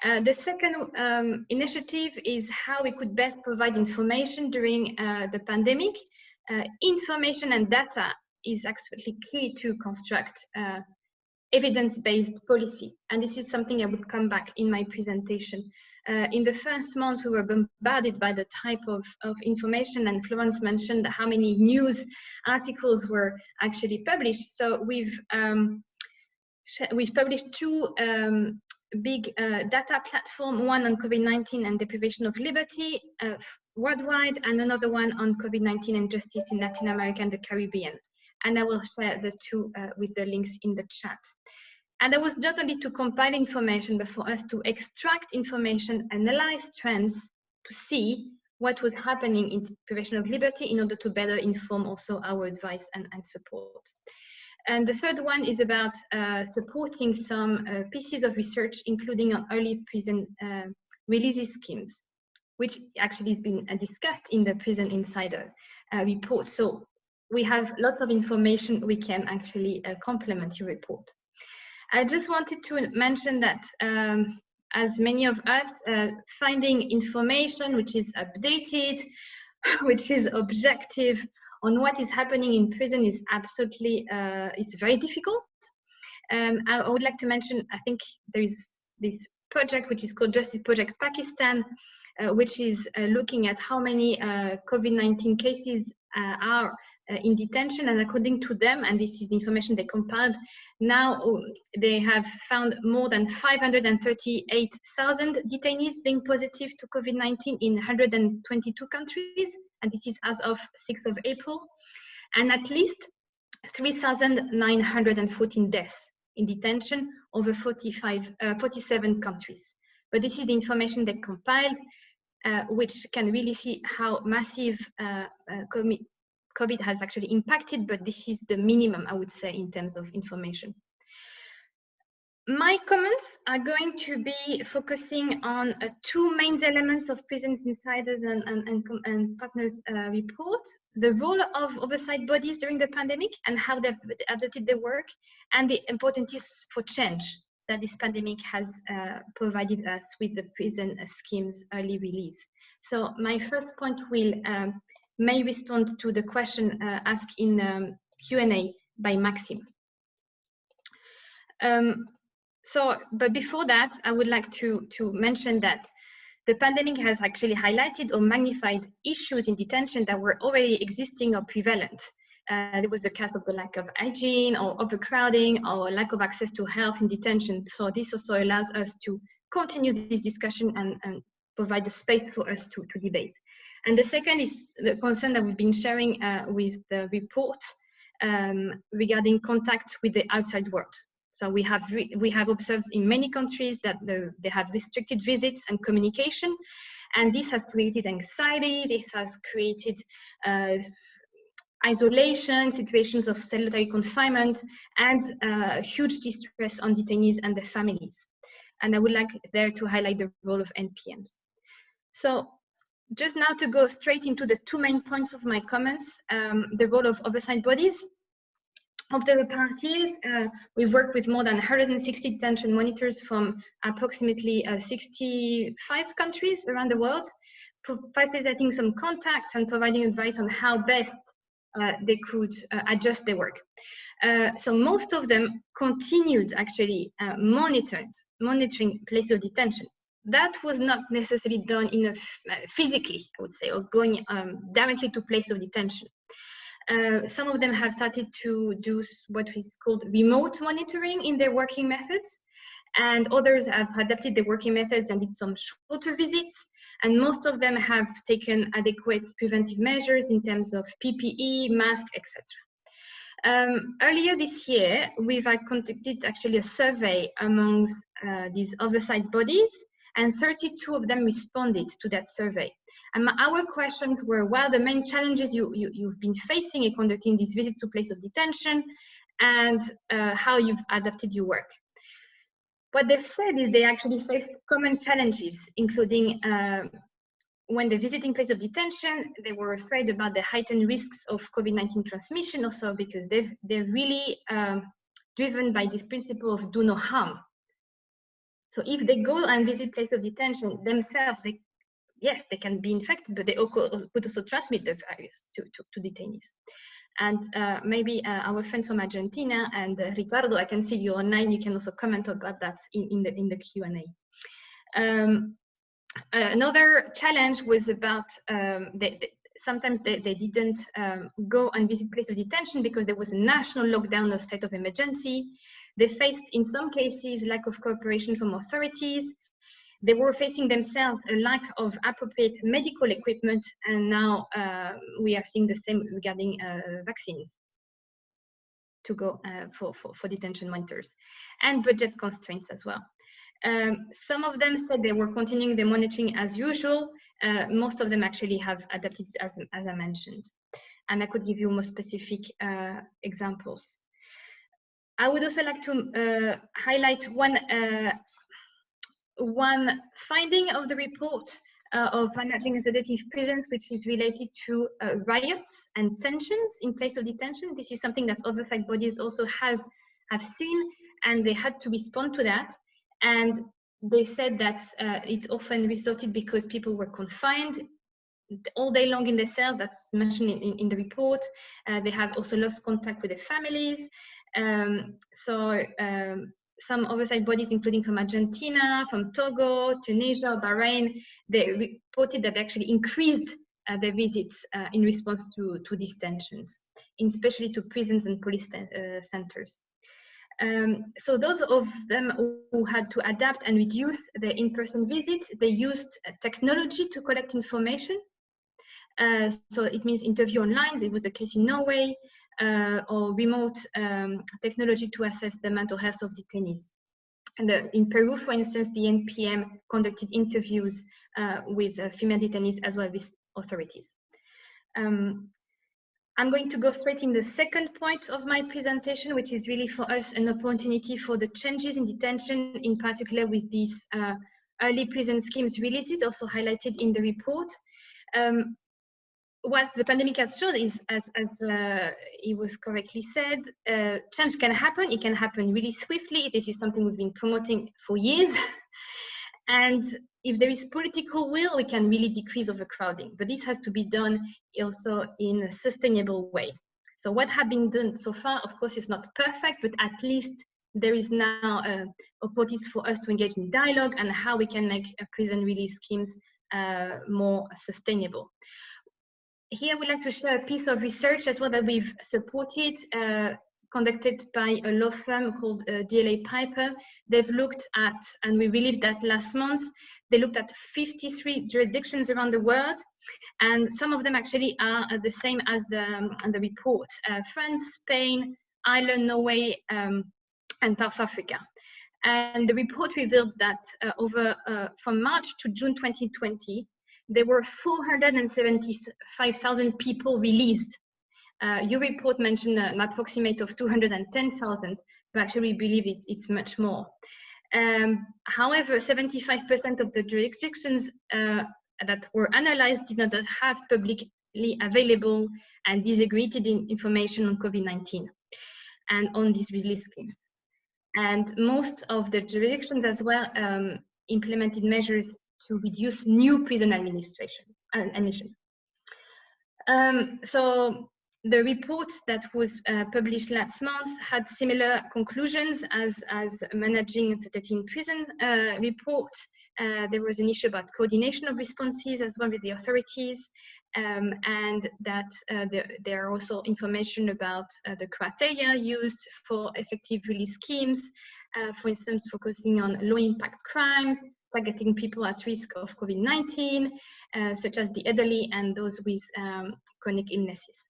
The second initiative is how we could best provide information during the pandemic. Information and data is absolutely key to construct evidence-based policy. And this is something I would come back in my presentation. In the first months, we were bombarded by the type of information, and Florence mentioned how many news articles were actually published. So we've published 2 big data platform, one on COVID-19 and deprivation of liberty worldwide, and another one on COVID-19 and justice in Latin America and the Caribbean. And I will share the 2 with the links in the chat. And that was not only to compile information, but for us to extract information, analyze trends, to see what was happening in deprivation of liberty in order to better inform also our advice and support. And the third one is about supporting some pieces of research, including on early prison releases schemes, which actually has been discussed in the Prison Insider report. So we have lots of information we can actually complement your report. I just wanted to mention that as many of us, finding information which is updated, which is objective on what is happening in prison is absolutely, is very difficult. I would like to mention, I think there is this project which is called Justice Project Pakistan, which is looking at how many COVID-19 cases are in detention, and according to them, and this is the information they compiled, now they have found more than 538,000 detainees being positive to COVID-19 in 122 countries, and this is as of 6th of April, and at least 3,914 deaths in detention over 47 countries. But this is the information they compiled, which can really see how massive COVID has actually impacted, but this is the minimum, I would say, in terms of information. My comments are going to be focusing on 2 main elements of Prisons Insiders and Partners report: the role of oversight bodies during the pandemic and how they've adapted their work, and the importance for change that this pandemic has provided us with the prison schemes early release. So my first point will may respond to the question asked in Q&A by Maxime. But before that, I would like to mention that the pandemic has actually highlighted or magnified issues in detention that were already existing or prevalent. There was the case of the lack of hygiene or overcrowding or lack of access to health in detention. So this also allows us to continue this discussion and provide a space for us to debate. And the second is the concern that we've been sharing with the report regarding contact with the outside world. So we have observed in many countries that they have restricted visits and communication, and this has created anxiety, this has created isolation, situations of solitary confinement, and huge distress on detainees and their families. And I would like there to highlight the role of NPMs. So just now to go straight into the two main points of my comments, the role of oversight bodies. Of the parties, we've worked with more than 160 detention monitors from approximately 65 countries around the world, facilitating some contacts and providing advice on how best they could adjust their work. So most of them continued actually monitoring places of detention. That was not necessarily done in physically, I would say, or going directly to places of detention. Some of them have started to do what is called remote monitoring in their working methods, and others have adapted their working methods and did some shorter visits, and most of them have taken adequate preventive measures in terms of PPE, mask, etc. Earlier this year, we've conducted actually a survey amongst these oversight bodies, and 32 of them responded to that survey. And our questions were, what are the main challenges you've been facing in conducting these visits to places of detention, and how you've adapted your work. What they've said is they actually faced common challenges, including when they're visiting places of detention, they were afraid about the heightened risks of COVID-19 transmission, also because they're really driven by this principle of do no harm. So if they go and visit places of detention themselves, yes, they can be infected, but they could also transmit the virus to detainees. And maybe our friends from Argentina and Ricardo, I can see you online, you can also comment about that in the Q&A. Another challenge was about sometimes they didn't go and visit places of detention because there was a national lockdown or state of emergency. They faced, in some cases, lack of cooperation from authorities. They were facing themselves a lack of appropriate medical equipment, and now we are seeing the same regarding vaccines to go for detention monitors, and budget constraints as well. Some of them said they were continuing the monitoring as usual. Most of them actually have adapted, as I mentioned, and I could give you more specific examples. I would also like to highlight one finding of the report of managing sedative prisons, which is related to riots and tensions in place of detention. This is something that oversight bodies also have seen, and they had to respond to that. And they said that it often resulted because people were confined all day long in their cells. That's mentioned in the report. They have also lost contact with their families. Some oversight bodies, including from Argentina, from Togo, Tunisia, Bahrain, they reported that they actually increased their visits in response to these tensions, especially to prisons and police centers. So those of them who had to adapt and reduce their in-person visits, they used technology to collect information. So it means interview online. It was the case in Norway. Or remote technology to assess the mental health of detainees. And in Peru, for instance, the NPM conducted interviews with female detainees as well as authorities. I'm going to go straight in the second point of my presentation, which is really for us an opportunity for the changes in detention, in particular with these early prison schemes releases, also highlighted in the report. What the pandemic has shown is, as it was correctly said, change can happen. It can happen really swiftly. This is something we've been promoting for years. And if there is political will, we can really decrease overcrowding. But this has to be done also in a sustainable way. So what has been done so far, of course, is not perfect, but at least there is now opportunities for us to engage in dialogue and how we can make prison release schemes more sustainable. Here, I would like to share a piece of research as well that we've supported, conducted by a law firm called DLA Piper. They've looked at, and we released that last month, They looked at 53 jurisdictions around the world, and some of them actually are the same as the report. France, Spain, Ireland, Norway, and South Africa. And the report revealed that from March to June 2020, there were 475,000 people released. Your report mentioned an approximate of 210,000, but actually we believe it's much more. However, 75% of the jurisdictions that were analyzed did not have publicly available and disaggregated information on COVID-19 and on these release schemes. And most of the jurisdictions as well implemented measures to reduce new prison admission. So the report that was published last month had similar conclusions as Managing Uncertainty in Prison report. There was an issue about coordination of responses as well with the authorities, and that there are also information about the criteria used for effective release schemes, for instance, focusing on low impact crimes, targeting people at risk of COVID-19, such as the elderly and those with chronic illnesses.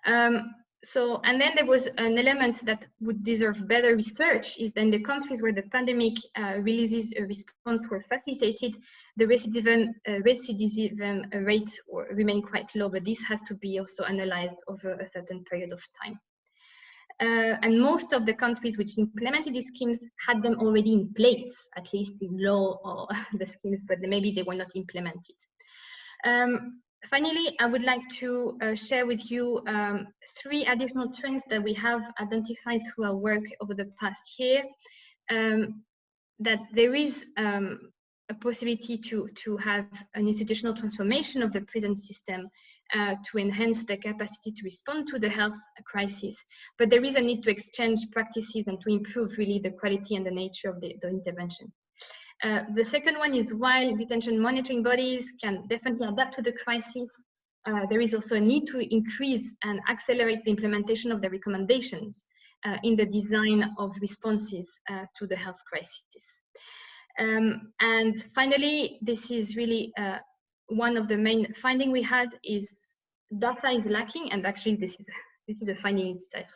And then there was an element that would deserve better research is in the countries where the pandemic releases response were facilitated, the recidivism rates remain quite low, but this has to be also analyzed over a certain period of time. And most of the countries which implemented these schemes had them already in place, at least in law or the schemes, but maybe they were not implemented. Finally, I would like to share with you 3 additional trends that we have identified through our work over the past year, that there is a possibility to have an institutional transformation of the prison system to enhance the capacity to respond to the health crisis. But there is a need to exchange practices and to improve really the quality and the nature of the intervention. The second one is while detention monitoring bodies can definitely adapt to the crisis, there is also a need to increase and accelerate the implementation of the recommendations in the design of responses to the health crisis. And finally, this is really one of the main findings we had is data is lacking, and actually this is a finding itself.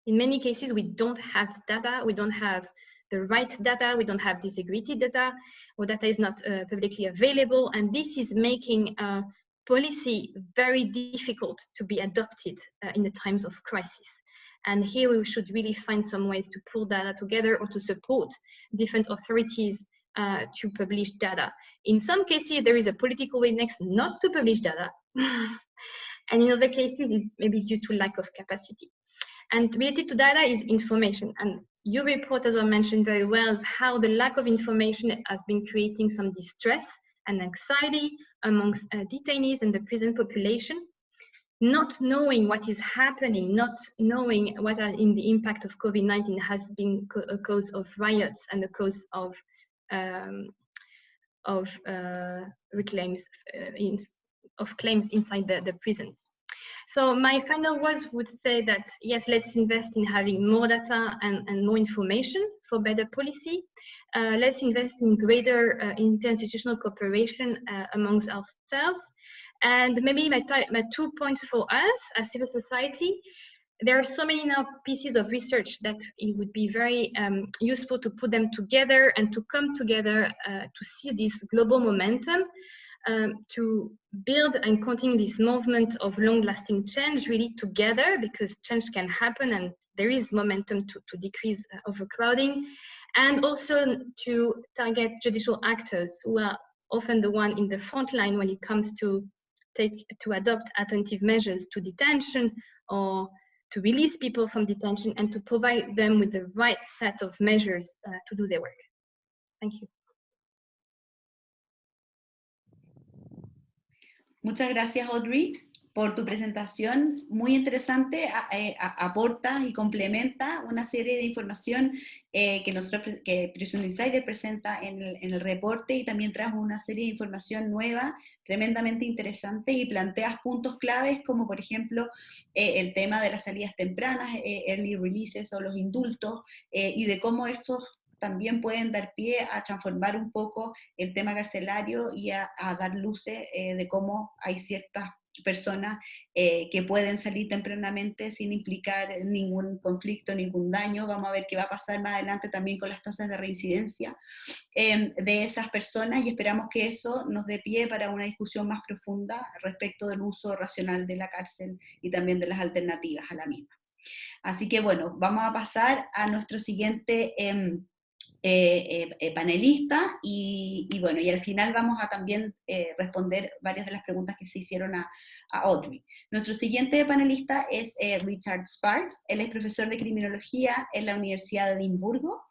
In many cases, we don't have data, we don't have the right data, we don't have disaggregated data, or data is not publicly available, and this is making policy very difficult to be adopted in the times of crisis. And here we should really find some ways to pull data together or to support different authorities to publish data. In some cases, there is a political willingness not to publish data, and in other cases, it may be due to lack of capacity. And related to data is information. And your report as well mentioned very well how the lack of information has been creating some distress and anxiety amongst detainees and the prison population. Not knowing what is happening, not knowing what are in the impact of COVID-19 has been a cause of riots and a cause of claims inside the prisons. So my final words would say that, yes, let's invest in having more data and more information for better policy. Let's invest in greater interinstitutional cooperation amongst ourselves. And maybe my 2 points for us as civil society, there are so many now pieces of research that it would be very useful to put them together and to come together to see this global momentum, to build and continue this movement of long-lasting change really together, because change can happen and there is momentum to decrease overcrowding, and also to target judicial actors who are often the one in the front line when it comes to adopt attentive measures to detention or to release people from detention and to provide them with the right set of measures to do their work. Thank you. Muchas gracias, Audrey, por tu presentación. Muy interesante, aporta y complementa una serie de información que Prison Insider presenta en el reporte, y también trae una serie de información nueva, tremendamente interesante, y planteas puntos claves como por ejemplo el tema de las salidas tempranas, early releases o los indultos, y de cómo estos también pueden dar pie a transformar un poco el tema carcelario y a dar luces de cómo hay ciertas personas que pueden salir tempranamente sin implicar ningún conflicto, ningún daño. Vamos a ver qué va a pasar más adelante también con las tasas de reincidencia de esas personas, y esperamos que eso nos dé pie para una discusión más profunda respecto del uso racional de la cárcel y también de las alternativas a la misma. Así que bueno, vamos a pasar a nuestro siguiente panelista, y bueno, y al final vamos a también responder varias de las preguntas que se hicieron a Audrey. Nuestro siguiente panelista es Richard Sparks. Él es profesor de criminología en la Universidad de Edimburgo.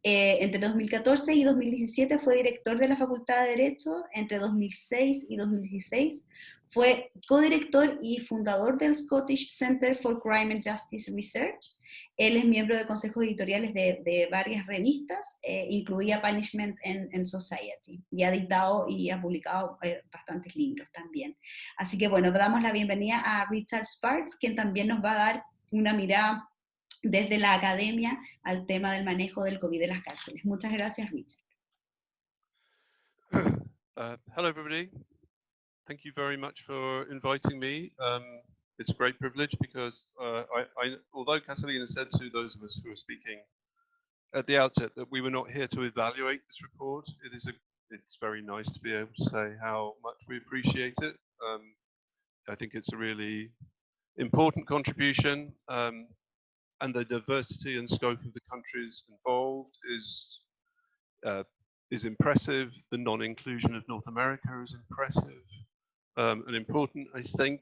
Entre 2014 y 2017 fue director de la Facultad de Derecho. Entre 2006 y 2016 fue codirector y fundador del Scottish Centre for Crime and Justice Research. Él es miembro de consejos editoriales de varias revistas, incluida Punishment and Society, y ha editado y ha publicado bastantes libros también. Así que bueno, damos la bienvenida a Richard Sparks, quien también nos va a dar una mirada desde la academia al tema del manejo del COVID de las cárceles. Muchas gracias, Richard. Hello, everybody. Thank you very much for inviting me. It's a great privilege because although Catalina said to those of us who are speaking at the outset that we were not here to evaluate this report, it's very nice to be able to say how much we appreciate it. I think it's a really important contribution, and the diversity and scope of the countries involved is impressive. The non-inclusion of North America is impressive and important, I think.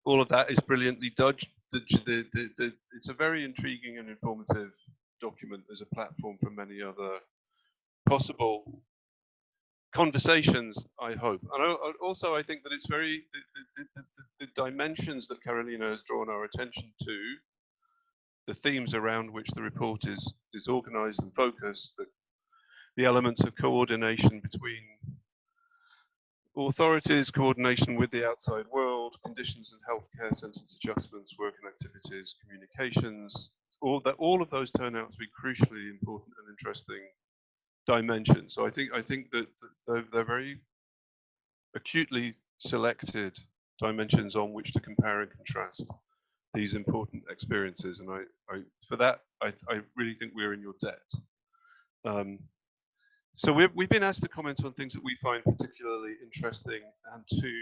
All of that is brilliantly judged. It's a very intriguing and informative document as a platform for many other possible conversations, I hope. And also I think that it's very, the dimensions that Carolina has drawn our attention to, the themes around which the report is organized and focused, the elements of coordination between authorities, coordination with the outside world, conditions and healthcare, sentence adjustments, work and activities, communications, all of those turn out to be crucially important and interesting dimensions. So I think that they're very acutely selected dimensions on which to compare and contrast these important experiences, and for that I really think we're in your debt. So we've been asked to comment on things that we find particularly interesting and to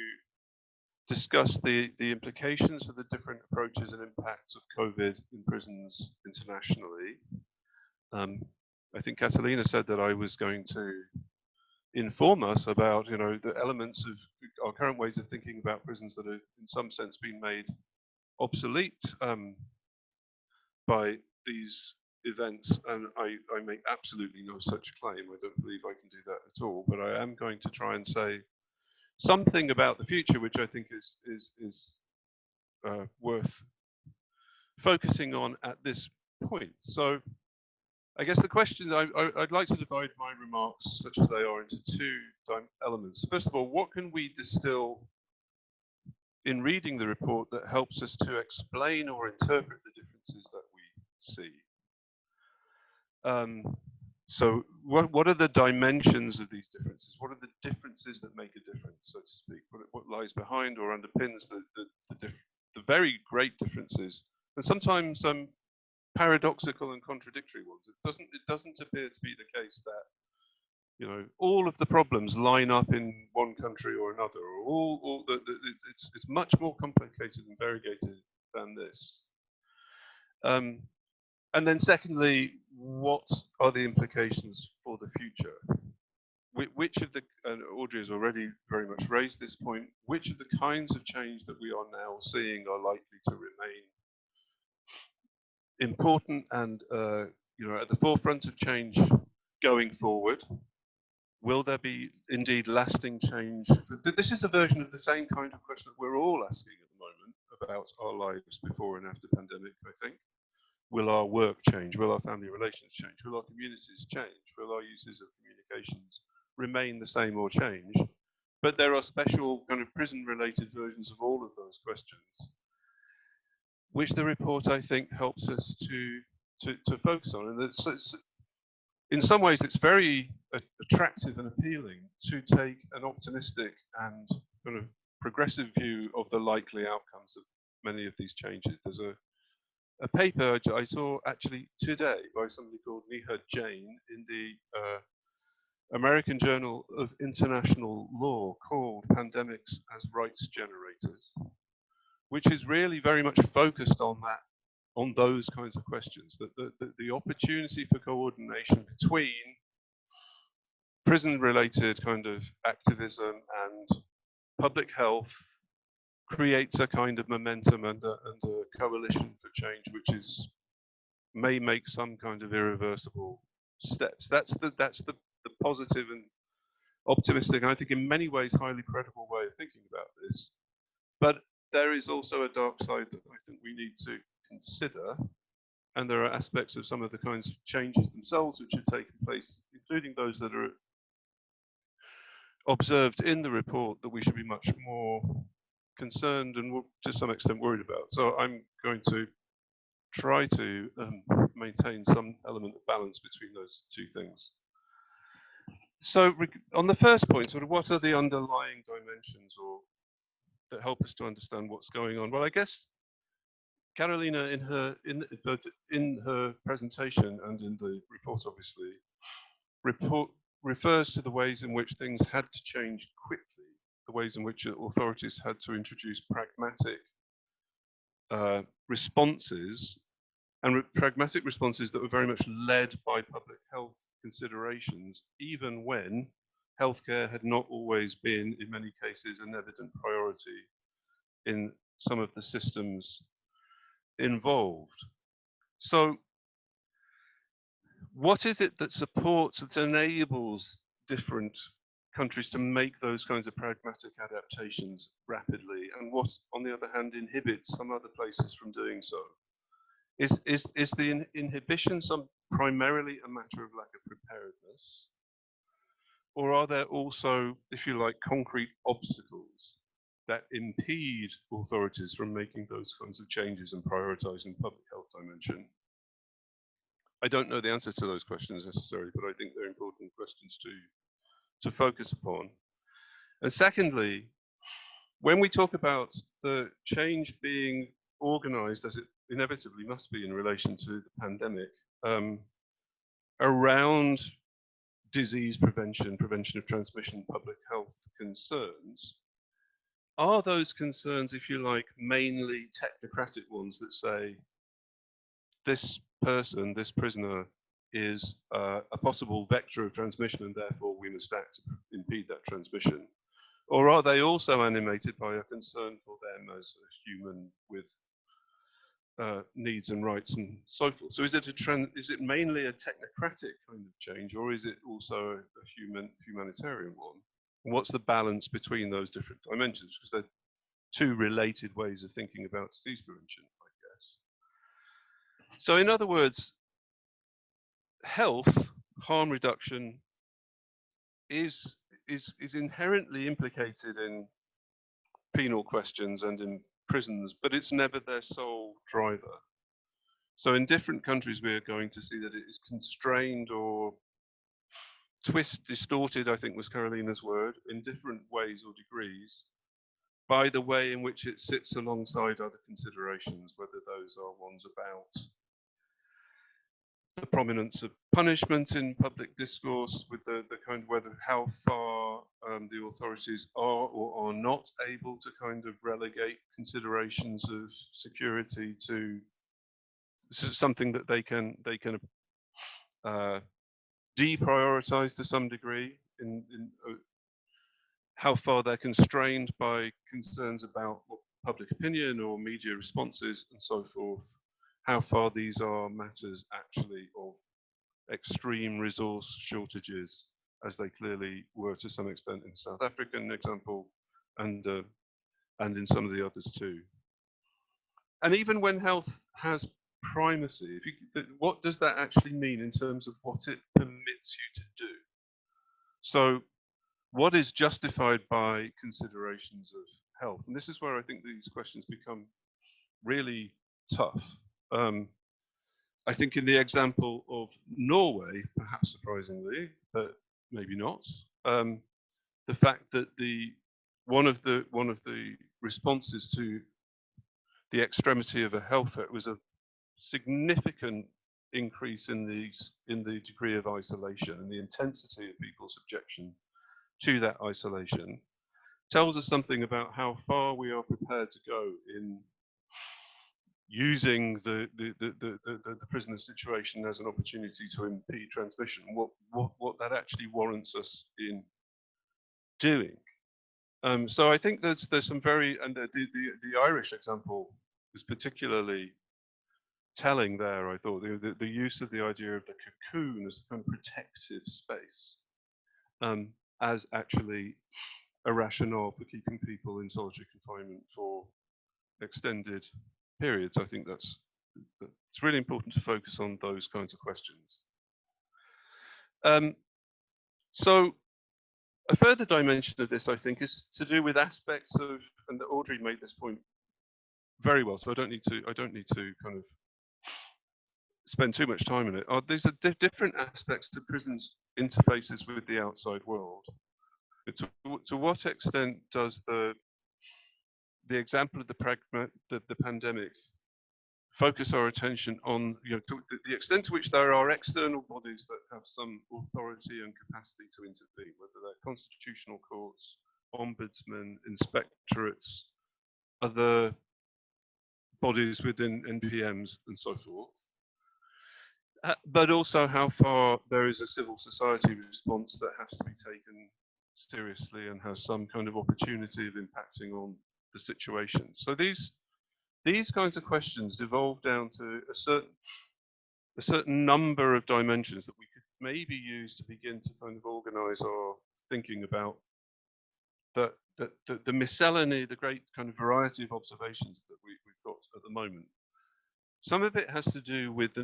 discuss the implications of the different approaches and impacts of COVID in prisons internationally. I think Catalina said that I was going to inform us about, the elements of our current ways of thinking about prisons that have in some sense been made obsolete by these events, and I make absolutely no such claim. I don't believe I can do that at all, but I am going to try and say something about the future, which I think is worth focusing on at this point. So I guess the questions, I'd like to divide my remarks, such as they are, into two elements. First of all, what can we distill in reading the report that helps us to explain or interpret the differences that we see? So what are the dimensions of these differences? What are the differences that make a difference, so to speak? What lies behind or underpins the very great differences, and sometimes paradoxical and contradictory ones? It doesn't appear to be the case that all of the problems line up in one country or another, or it's much more complicated and variegated than this. And then secondly, what are the implications for the future? Which of the, and Audrey has already very much raised this point, which of the kinds of change that we are now seeing are likely to remain important and at the forefront of change going forward? Will there be indeed lasting change? This is a version of the same kind of question that we're all asking at the moment about our lives before and after pandemic, I think. Will our work change? Will our family relations change? Will our communities change? Will our uses of communications remain the same or change? But there are special kind of prison-related versions of all of those questions, which the report, I think, helps us to focus on. And in some ways, it's very attractive and appealing to take an optimistic and kind of progressive view of the likely outcomes of many of these changes. There's a paper I saw actually today by somebody called Neha Jain in the American Journal of International Law called Pandemics as Rights Generators, which is really very much focused on that, on those kinds of questions, that the opportunity for coordination between prison-related kind of activism and public health creates a kind of momentum and a coalition for change, which may make some kind of irreversible steps. That's the positive and optimistic, and I think in many ways highly credible way of thinking about this. But there is also a dark side that I think we need to consider, and there are aspects of some of the kinds of changes themselves which are taking place, including those that are observed in the report, that we should be much more concerned and to some extent worried about. So I'm going to try to maintain some element of balance between those two things. So on the first point, sort of what are the underlying dimensions or that help us to understand what's going on? Well, I guess Carolina in her presentation and in the report, obviously, refers to the ways in which things had to change quickly, the ways in which authorities had to introduce pragmatic responses, and pragmatic responses that were very much led by public health considerations, even when healthcare had not always been, in many cases, an evident priority in some of the systems involved. So what is it that supports, that enables different countries to make those kinds of pragmatic adaptations rapidly, and what, on the other hand, inhibits some other places from doing so? Is the inhibition primarily a matter of lack of preparedness? Or are there also, if you like, concrete obstacles that impede authorities from making those kinds of changes and prioritizing public health dimension? I don't know the answer to those questions necessarily, but I think they're important questions to focus upon. And secondly, when we talk about the change being organized, as it inevitably must be in relation to the pandemic, around disease prevention, prevention of transmission, public health concerns, are those concerns, if you like, mainly technocratic ones that say this person, this prisoner, is a possible vector of transmission and therefore we must act to impede that transmission? Or are they also animated by a concern for them as a human with needs and rights and so forth? So is it mainly a technocratic kind of change, or is it also a humanitarian one? And what's the balance between those different dimensions? Because they're two related ways of thinking about disease prevention, I guess. So in other words, health, harm reduction is inherently implicated in penal questions and in prisons, but it's never their sole driver. So in different countries, we are going to see that it is constrained or distorted, I think was Carolina's word, in different ways or degrees, by the way in which it sits alongside other considerations, whether those are ones about the prominence of punishment in public discourse, with the kind of how far the authorities are or are not able to kind of relegate considerations of security to something that they can deprioritize to some degree, in how far they're constrained by concerns about public opinion or media responses and so forth, how far these are matters actually of extreme resource shortages, as they clearly were to some extent in the South African example, and in some of the others too. And even when health has primacy, what does that actually mean in terms of what it permits you to do? So what is justified by considerations of health? And this is where I think these questions become really tough. I think in the example of Norway, perhaps surprisingly, but maybe not, the fact that one of the responses to the extremity of a health threat was a significant increase in the degree of isolation, and the intensity of people's objection to that isolation tells us something about how far we are prepared to go in using the prisoner situation as an opportunity to impede transmission. What that actually warrants us in doing. So I think there's some very, and the Irish example is particularly telling there. I thought the use of the idea of the cocoon as a kind of protective space, as actually a rationale for keeping people in solitary confinement for extended periods. I think it's really important to focus on those kinds of questions. So a further dimension of this, I think, is to do with aspects of, and Audrey made this point very well, so I don't need to kind of spend too much time on it. These are different aspects to prisons' interfaces with the outside world. To what extent does the example of the pandemic focus our attention on, to the extent to which there are external bodies that have some authority and capacity to intervene, whether they're constitutional courts, ombudsmen, inspectorates, other bodies within NPMs and so forth, but also how far there is a civil society response that has to be taken seriously and has some kind of opportunity of impacting on the situation. So these kinds of questions devolve down to a certain number of dimensions that we could maybe use to begin to kind of organize our thinking about the miscellany, the great kind of variety of observations that we've got at the moment. Some of it has to do with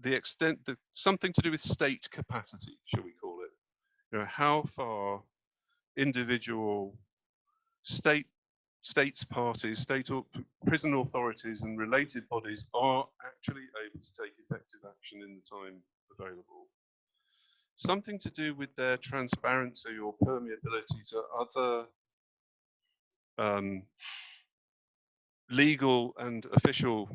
the extent that something to do with state capacity, shall we call it? How far individual states, parties, prison authorities and related bodies are actually able to take effective action in the time available. Something to do with their transparency or permeability to other legal and official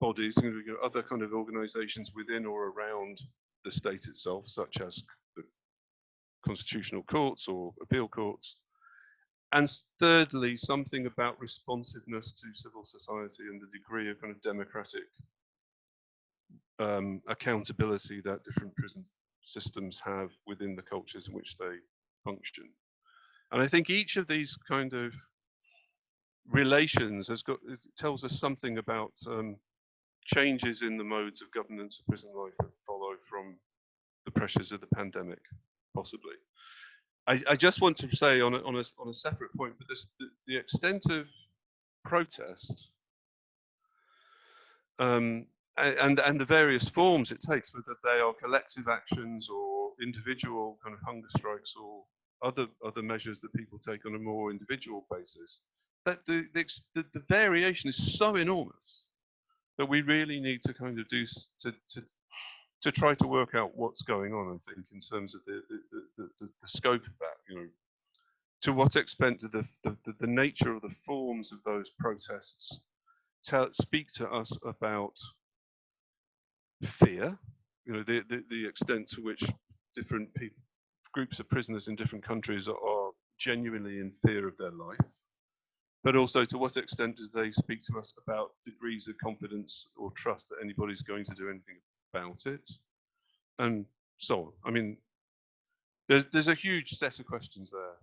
bodies, other kind of organizations within or around the state itself, such as the constitutional courts or appeal courts. And thirdly, something about responsiveness to civil society and the degree of kind of democratic accountability that different prison systems have within the cultures in which they function. And I think each of these kind of relations tells us something about changes in the modes of governance of prison life that follow from the pressures of the pandemic, possibly. I just want to say on a separate point, but the extent of protest and the various forms it takes, whether they are collective actions or individual kind of hunger strikes or other measures that people take on a more individual basis, that the variation is so enormous that we really need to kind of do to try to work out what's going on, I think, in terms of the scope of that. To what extent do the nature of the forms of those protests speak to us about fear? The extent to which different groups of prisoners in different countries are genuinely in fear of their life, but also to what extent do they speak to us about degrees of confidence or trust that anybody's going to do anything about it, and so on. I mean, there's a huge set of questions there,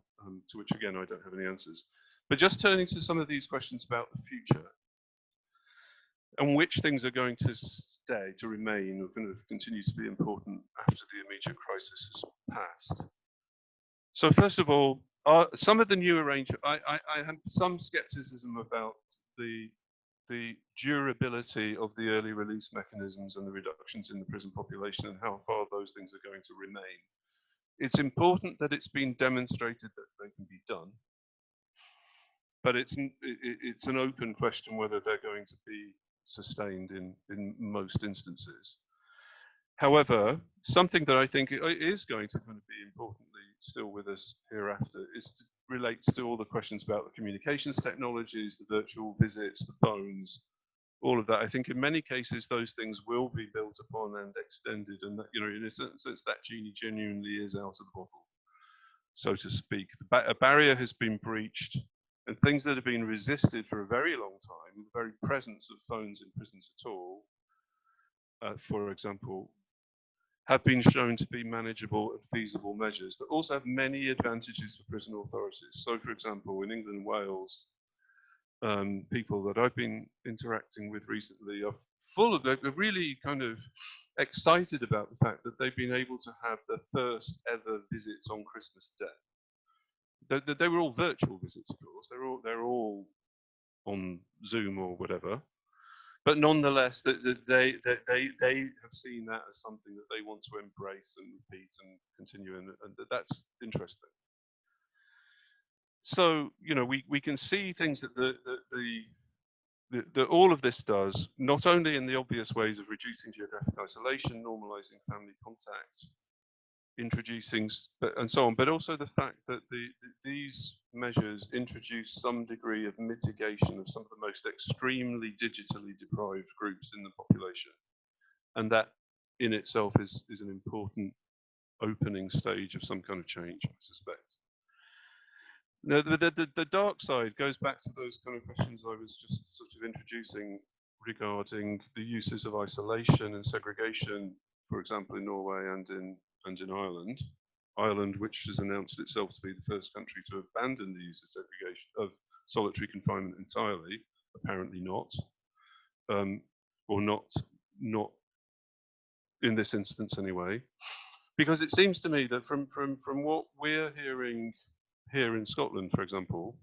to which again I don't have any answers. But just turning to some of these questions about the future and which things are going to stay, to remain, or going to continue to be important after the immediate crisis has passed. So first of all, some of the new arrangements, I have some skepticism about the durability of the early release mechanisms and the reductions in the prison population and how far those things are going to remain. It's important that it's been demonstrated that they can be done, but it's an open question whether they're going to be sustained in most instances. However, something that I think is going to kind of be importantly still with us hereafter relates to all the questions about the communications technologies, the virtual visits, the phones, all of that. I think in many cases those things will be built upon and extended, and that, you know, in a sense that genie genuinely is out of the bottle, so to speak. A barrier has been breached, and things that have been resisted for a very long time, the very presence of phones in prisons at all, for example, have been shown to be manageable and feasible measures that also have many advantages for prison authorities. So, for example, in England and Wales, people that I've been interacting with recently are they're really kind of excited about the fact that they've been able to have their first ever visits on Christmas Day. They were all virtual visits, of course. They're all on Zoom or whatever. But nonetheless, they have seen that as something that they want to embrace and repeat and continue, and that's interesting. So, you know, we can see things that all of this does, not only in the obvious ways of reducing geographic isolation, normalizing family contact, introducing, and so on, but also the fact that these measures introduce some degree of mitigation of some of the most extremely digitally deprived groups in the population. And that in itself is an important opening stage of some kind of change, I suspect. Now, the dark side goes back to those kind of questions I was just sort of introducing regarding the uses of isolation and segregation, for example, in Norway and in Ireland. Ireland, which has announced itself to be the first country to abandon the use of segregation, of solitary confinement entirely, apparently not, or not in this instance anyway, because it seems to me that from what we're hearing here in Scotland, for example,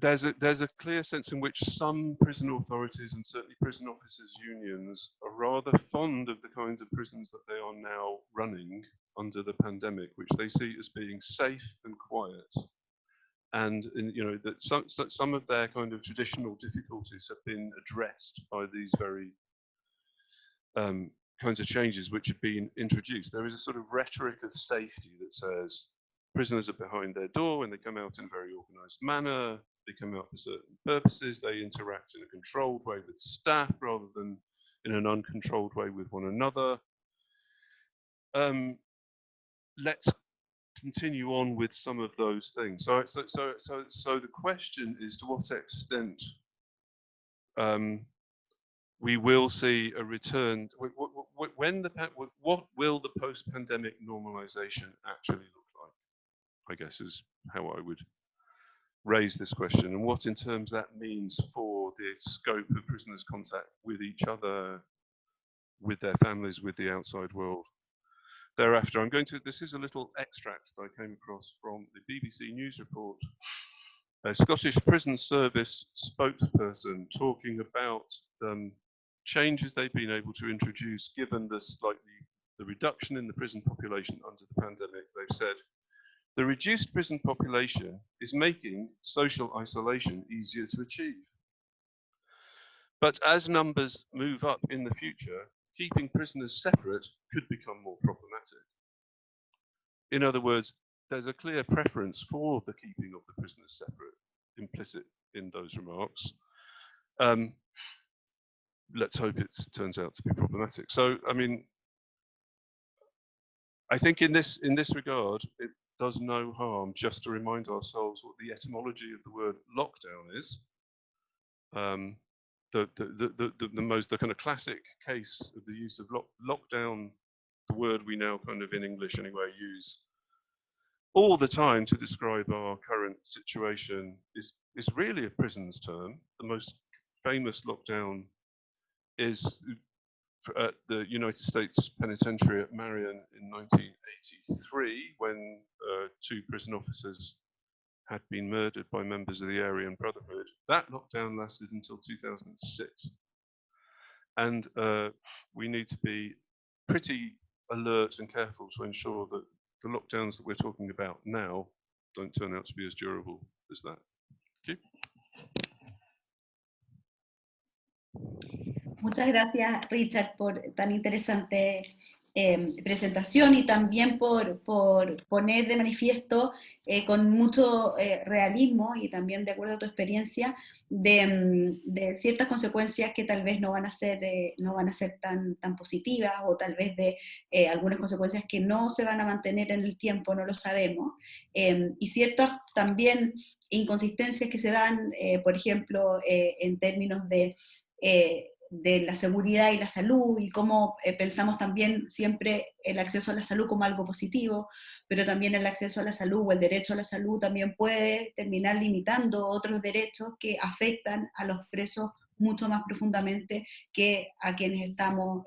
there's a clear sense in which some prison authorities and certainly prison officers' unions are rather fond of the kinds of prisons that they are now running under the pandemic, which they see as being safe and quiet, and you know that some of their kind of traditional difficulties have been addressed by these very kinds of changes which have been introduced. There is a sort of rhetoric of safety that says prisoners are behind their door when they come out in a very organized manner. They come out for certain purposes. They interact in a controlled way with staff rather than in an uncontrolled way with one another. Let's continue on with some of those things. So the question is, to what extent we will see a return? What will the post-pandemic normalization actually look like? I guess is how I would raise this question, and what in terms that means for the scope of prisoners' contact with each other, with their families, with the outside world. Thereafter, this is a little extract that I came across from the BBC News report. A Scottish Prison Service spokesperson talking about changes they've been able to introduce given the reduction in the prison population under the pandemic. They've said, the reduced prison population is making social isolation easier to achieve. But as numbers move up in the future, keeping prisoners separate could become more problematic. In other words, there's a clear preference for the keeping of the prisoners separate, implicit in those remarks. Let's hope it turns out to be problematic. So, I mean, I think in this regard, it does no harm just to remind ourselves what the etymology of the word lockdown is. The kind of classic case of the use of lockdown, the word we now kind of in English anyway use all the time to describe our current situation, is really a prison's term. The most famous lockdown is at the United States Penitentiary at Marion in 1983, when 2 prison officers had been murdered by members of the Aryan Brotherhood. That lockdown lasted until 2006. And we need to be pretty alert and careful to ensure that the lockdowns that we're talking about now don't turn out to be as durable as that. Thank you. Muchas gracias, Richard, por tan interesante presentación y también por poner de manifiesto con mucho realismo y también de acuerdo a tu experiencia de ciertas consecuencias que tal vez no van a ser tan positivas, o tal vez de algunas consecuencias que no se van a mantener en el tiempo, no lo sabemos, y ciertas también inconsistencias que se dan, por ejemplo, en términos de la seguridad y la salud, y cómo pensamos también siempre el acceso a la salud como algo positivo, pero también el acceso a la salud o el derecho a la salud también puede terminar limitando otros derechos que afectan a los presos mucho más profundamente que a quienes estamos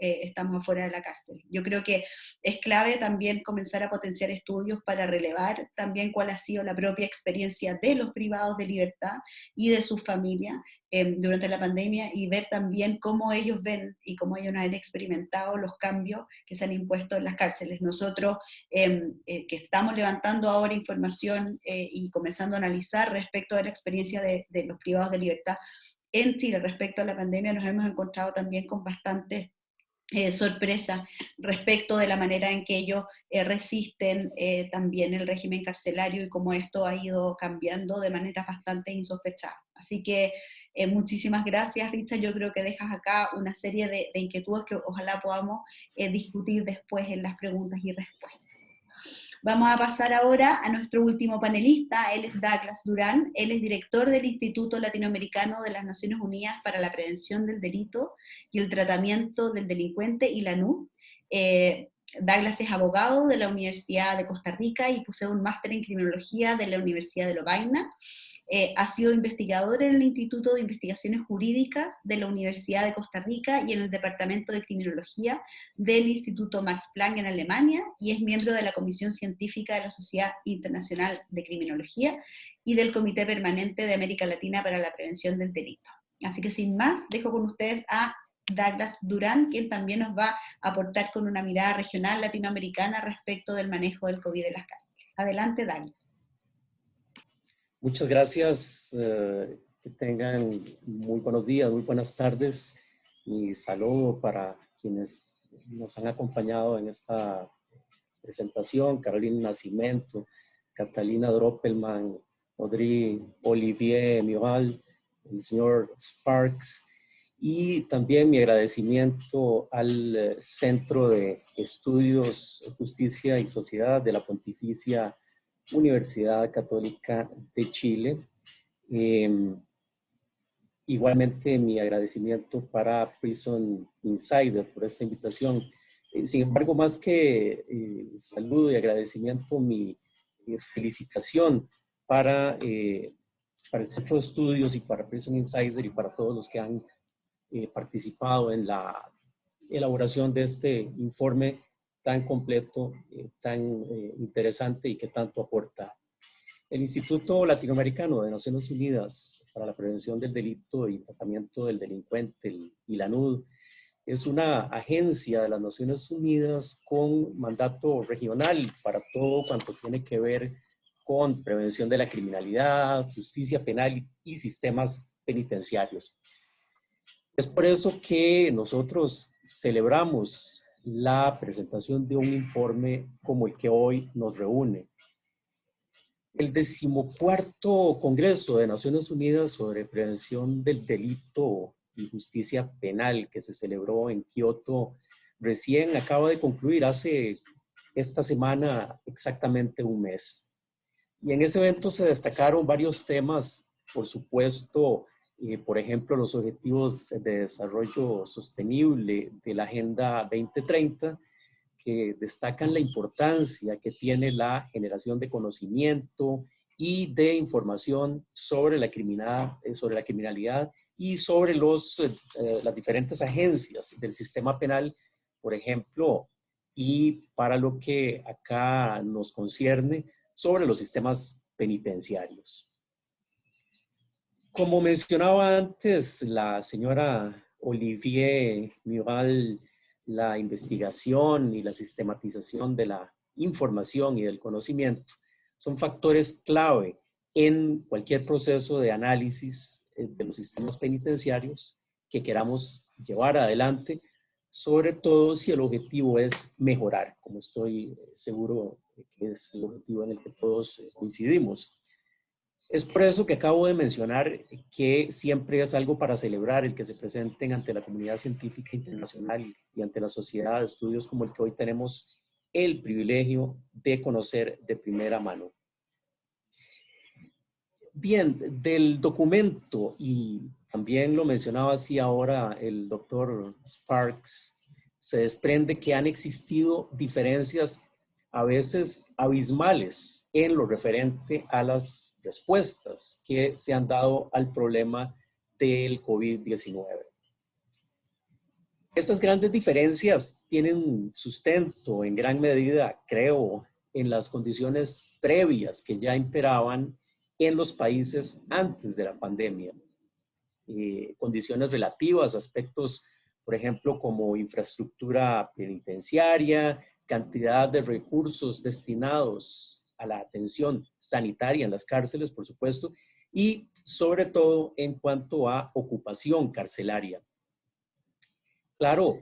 afuera de la cárcel. Yo creo que es clave también comenzar a potenciar estudios para relevar también cuál ha sido la propia experiencia de los privados de libertad y de sus familias durante la pandemia, y ver también cómo ellos ven y cómo ellos han experimentado los cambios que se han impuesto en las cárceles. Nosotros que estamos levantando ahora información y comenzando a analizar respecto de la experiencia de los privados de libertad en Chile respecto a la pandemia, nos hemos encontrado también con bastantes sorpresa respecto de la manera en que ellos resisten también el régimen carcelario y cómo esto ha ido cambiando de manera bastante insospechadas. Así que muchísimas gracias, Richard. Yo creo que dejas acá una serie de inquietudes que ojalá podamos discutir después en las preguntas y respuestas. Vamos a pasar ahora a nuestro último panelista. Él es Douglas Durán. Él es director del Instituto Latinoamericano de las Naciones Unidas para la Prevención del Delito y el Tratamiento del Delincuente, y la NU. Douglas es abogado de la Universidad de Costa Rica y posee un máster en criminología de la Universidad de Lovaina. Ha sido investigador en el Instituto de Investigaciones Jurídicas de la Universidad de Costa Rica y en el Departamento de Criminología del Instituto Max Planck en Alemania, y es miembro de la Comisión Científica de la Sociedad Internacional de Criminología y del Comité Permanente de América Latina para la Prevención del Delito. Así que sin más, dejo con ustedes a Douglas Durán, quien también nos va a aportar con una mirada regional latinoamericana respecto del manejo del COVID en las cárceles. Adelante, Douglas. Muchas gracias, que tengan muy buenos días, muy buenas tardes, y saludo para quienes nos han acompañado en esta presentación: Carolina Nascimento, Catalina Droppelman, Audrey Olivier Mioral, el señor Sparks, y también mi agradecimiento al Centro de Estudios, Justicia y Sociedad de la Pontificia Universidad Católica de Chile. Igualmente mi agradecimiento para Prison Insider por esta invitación. Sin embargo, más que saludo y agradecimiento, mi felicitación para el Centro de Estudios y para Prison Insider y para todos los que han participado en la elaboración de este informe tan completo, tan interesante y que tanto aporta. El Instituto Latinoamericano de Naciones Unidas para la Prevención del Delito y Tratamiento del Delincuente, y la NUD, es una agencia de las Naciones Unidas con mandato regional para todo cuanto tiene que ver con prevención de la criminalidad, justicia penal y sistemas penitenciarios. Es por eso que nosotros celebramos la presentación de un informe como el que hoy nos reúne. El 14º Congreso de Naciones Unidas sobre Prevención del Delito y Justicia Penal, que se celebró en Kioto, recién acaba de concluir hace esta semana exactamente un mes. Y en ese evento se destacaron varios temas, por supuesto, por ejemplo, los Objetivos de Desarrollo Sostenible de la Agenda 2030, que destacan la importancia que tiene la generación de conocimiento y de información sobre la criminalidad y sobre las diferentes agencias del sistema penal, por ejemplo, y para lo que acá nos concierne, sobre los sistemas penitenciarios. Como mencionaba antes la señora Olivier Mioral, la investigación y la sistematización de la información y del conocimiento son factores clave en cualquier proceso de análisis de los sistemas penitenciarios que queramos llevar adelante, sobre todo si el objetivo es mejorar, como estoy seguro que es el objetivo en el que todos coincidimos. Es por eso que acabo de mencionar que siempre es algo para celebrar el que se presenten ante la comunidad científica internacional y ante la sociedad de estudios como el que hoy tenemos el privilegio de conocer de primera mano. Bien, del documento, y también lo mencionaba así ahora el doctor Sparks, se desprende que han existido diferencias a veces abismales en lo referente a las respuestas que se han dado al problema del COVID-19. Estas grandes diferencias tienen sustento en gran medida, creo, en las condiciones previas que ya imperaban en los países antes de la pandemia. Condiciones relativas, aspectos, por ejemplo, como infraestructura penitenciaria, cantidad de recursos destinados a la atención sanitaria en las cárceles, por supuesto, y sobre todo en cuanto a ocupación carcelaria. Claro,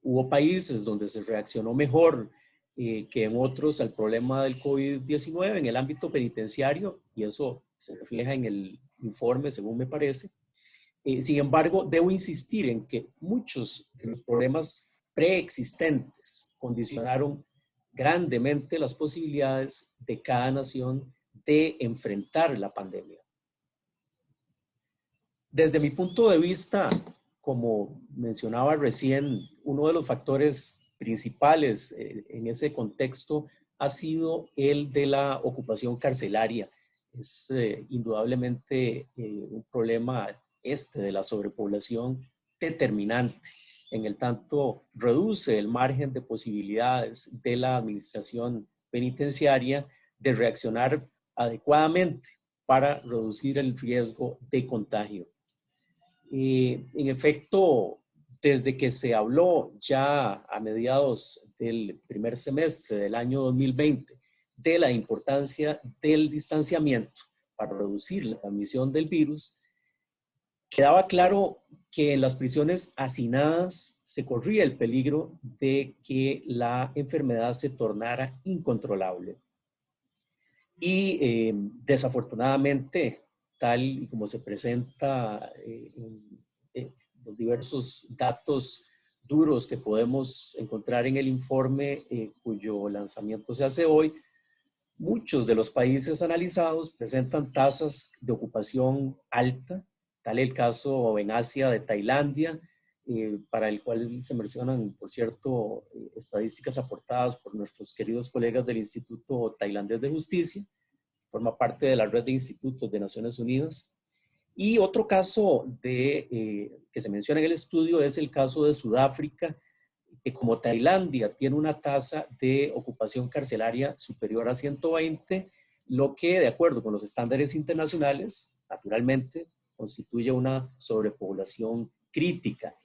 hubo países donde se reaccionó mejor que en otros al problema del COVID-19 en el ámbito penitenciario, y eso se refleja en el informe, según me parece. Sin embargo, debo insistir en que muchos de los problemas preexistentes condicionaron grandemente las posibilidades de cada nación de enfrentar la pandemia. Desde mi punto de vista, como mencionaba recién, uno de los factores principales en ese contexto ha sido el de la ocupación carcelaria. Es indudablemente un problema de la sobrepoblación determinante, en el tanto reduce el margen de posibilidades de la administración penitenciaria de reaccionar adecuadamente para reducir el riesgo de contagio. En efecto, desde que se habló ya a mediados del primer semestre del año 2020 de la importancia del distanciamiento para reducir la transmisión del virus, quedaba claro que en las prisiones hacinadas se corría el peligro de que la enfermedad se tornara incontrolable. Y desafortunadamente, tal y como se presenta en los diversos datos duros que podemos encontrar en el informe cuyo lanzamiento se hace hoy, muchos de los países analizados presentan tasas de ocupación alta, tal el caso en Asia de Tailandia, para el cual se mencionan, por cierto, estadísticas aportadas por nuestros queridos colegas del Instituto Tailandés de Justicia, forma parte de la red de institutos de Naciones Unidas. Y otro caso que se menciona en el estudio es el caso de Sudáfrica, que como Tailandia tiene una tasa de ocupación carcelaria superior a 120, lo que, de acuerdo con los estándares internacionales, naturalmente, constituye una sobrepoblación crítica.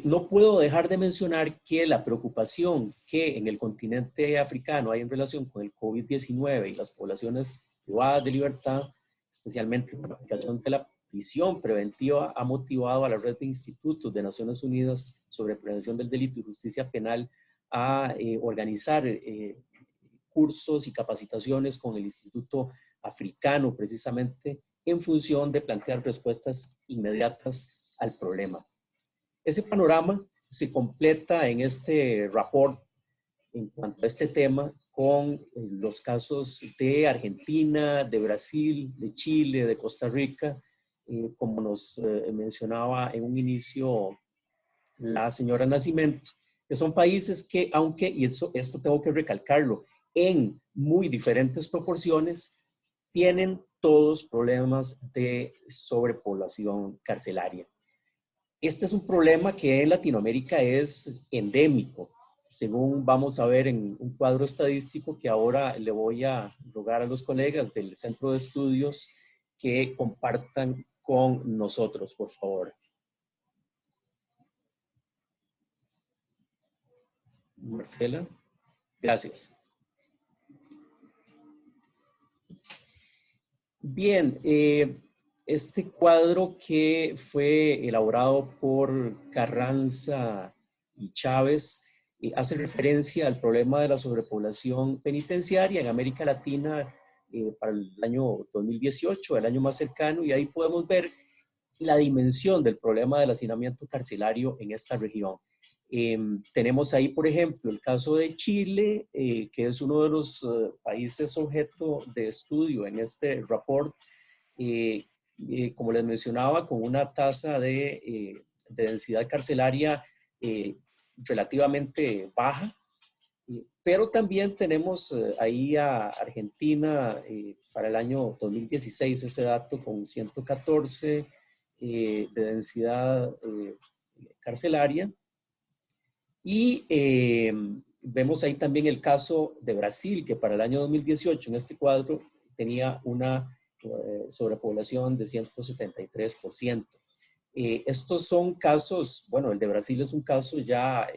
No puedo dejar de mencionar que la preocupación que en el continente africano hay en relación con el COVID-19 y las poblaciones privadas de libertad, especialmente con la aplicación de la prisión preventiva, ha motivado a la red de institutos de Naciones Unidas sobre prevención del delito y justicia penal a organizar cursos y capacitaciones con el Instituto Africano, precisamente en función de plantear respuestas inmediatas al problema. Ese panorama se completa en este report en cuanto a este tema con los casos de Argentina, de Brasil, de Chile, de Costa Rica, como nos mencionaba en un inicio la señora Nascimento, que son países que, aunque, y esto tengo que recalcarlo, en muy diferentes proporciones, tienen todos problemas de sobrepoblación carcelaria. Este es un problema que en Latinoamérica es endémico, según vamos a ver en un cuadro estadístico que ahora le voy a rogar a los colegas del Centro de Estudios que compartan con nosotros, por favor. Marcela, gracias. Bien, este cuadro que fue elaborado por Carranza y Chávez hace referencia al problema de la sobrepoblación penitenciaria en América Latina para el año 2018, el año más cercano, y ahí podemos ver la dimensión del problema del hacinamiento carcelario en esta región. Tenemos ahí, por ejemplo, el caso de Chile, que es uno de los países objeto de estudio en este report, como les mencionaba, con una tasa de densidad carcelaria relativamente baja, pero también tenemos ahí a Argentina para el año 2016, ese dato con 114 de densidad carcelaria. Y vemos ahí también el caso de Brasil, que para el año 2018 en este cuadro tenía una sobrepoblación de 173%. Estos son casos, bueno, el de Brasil es un caso ya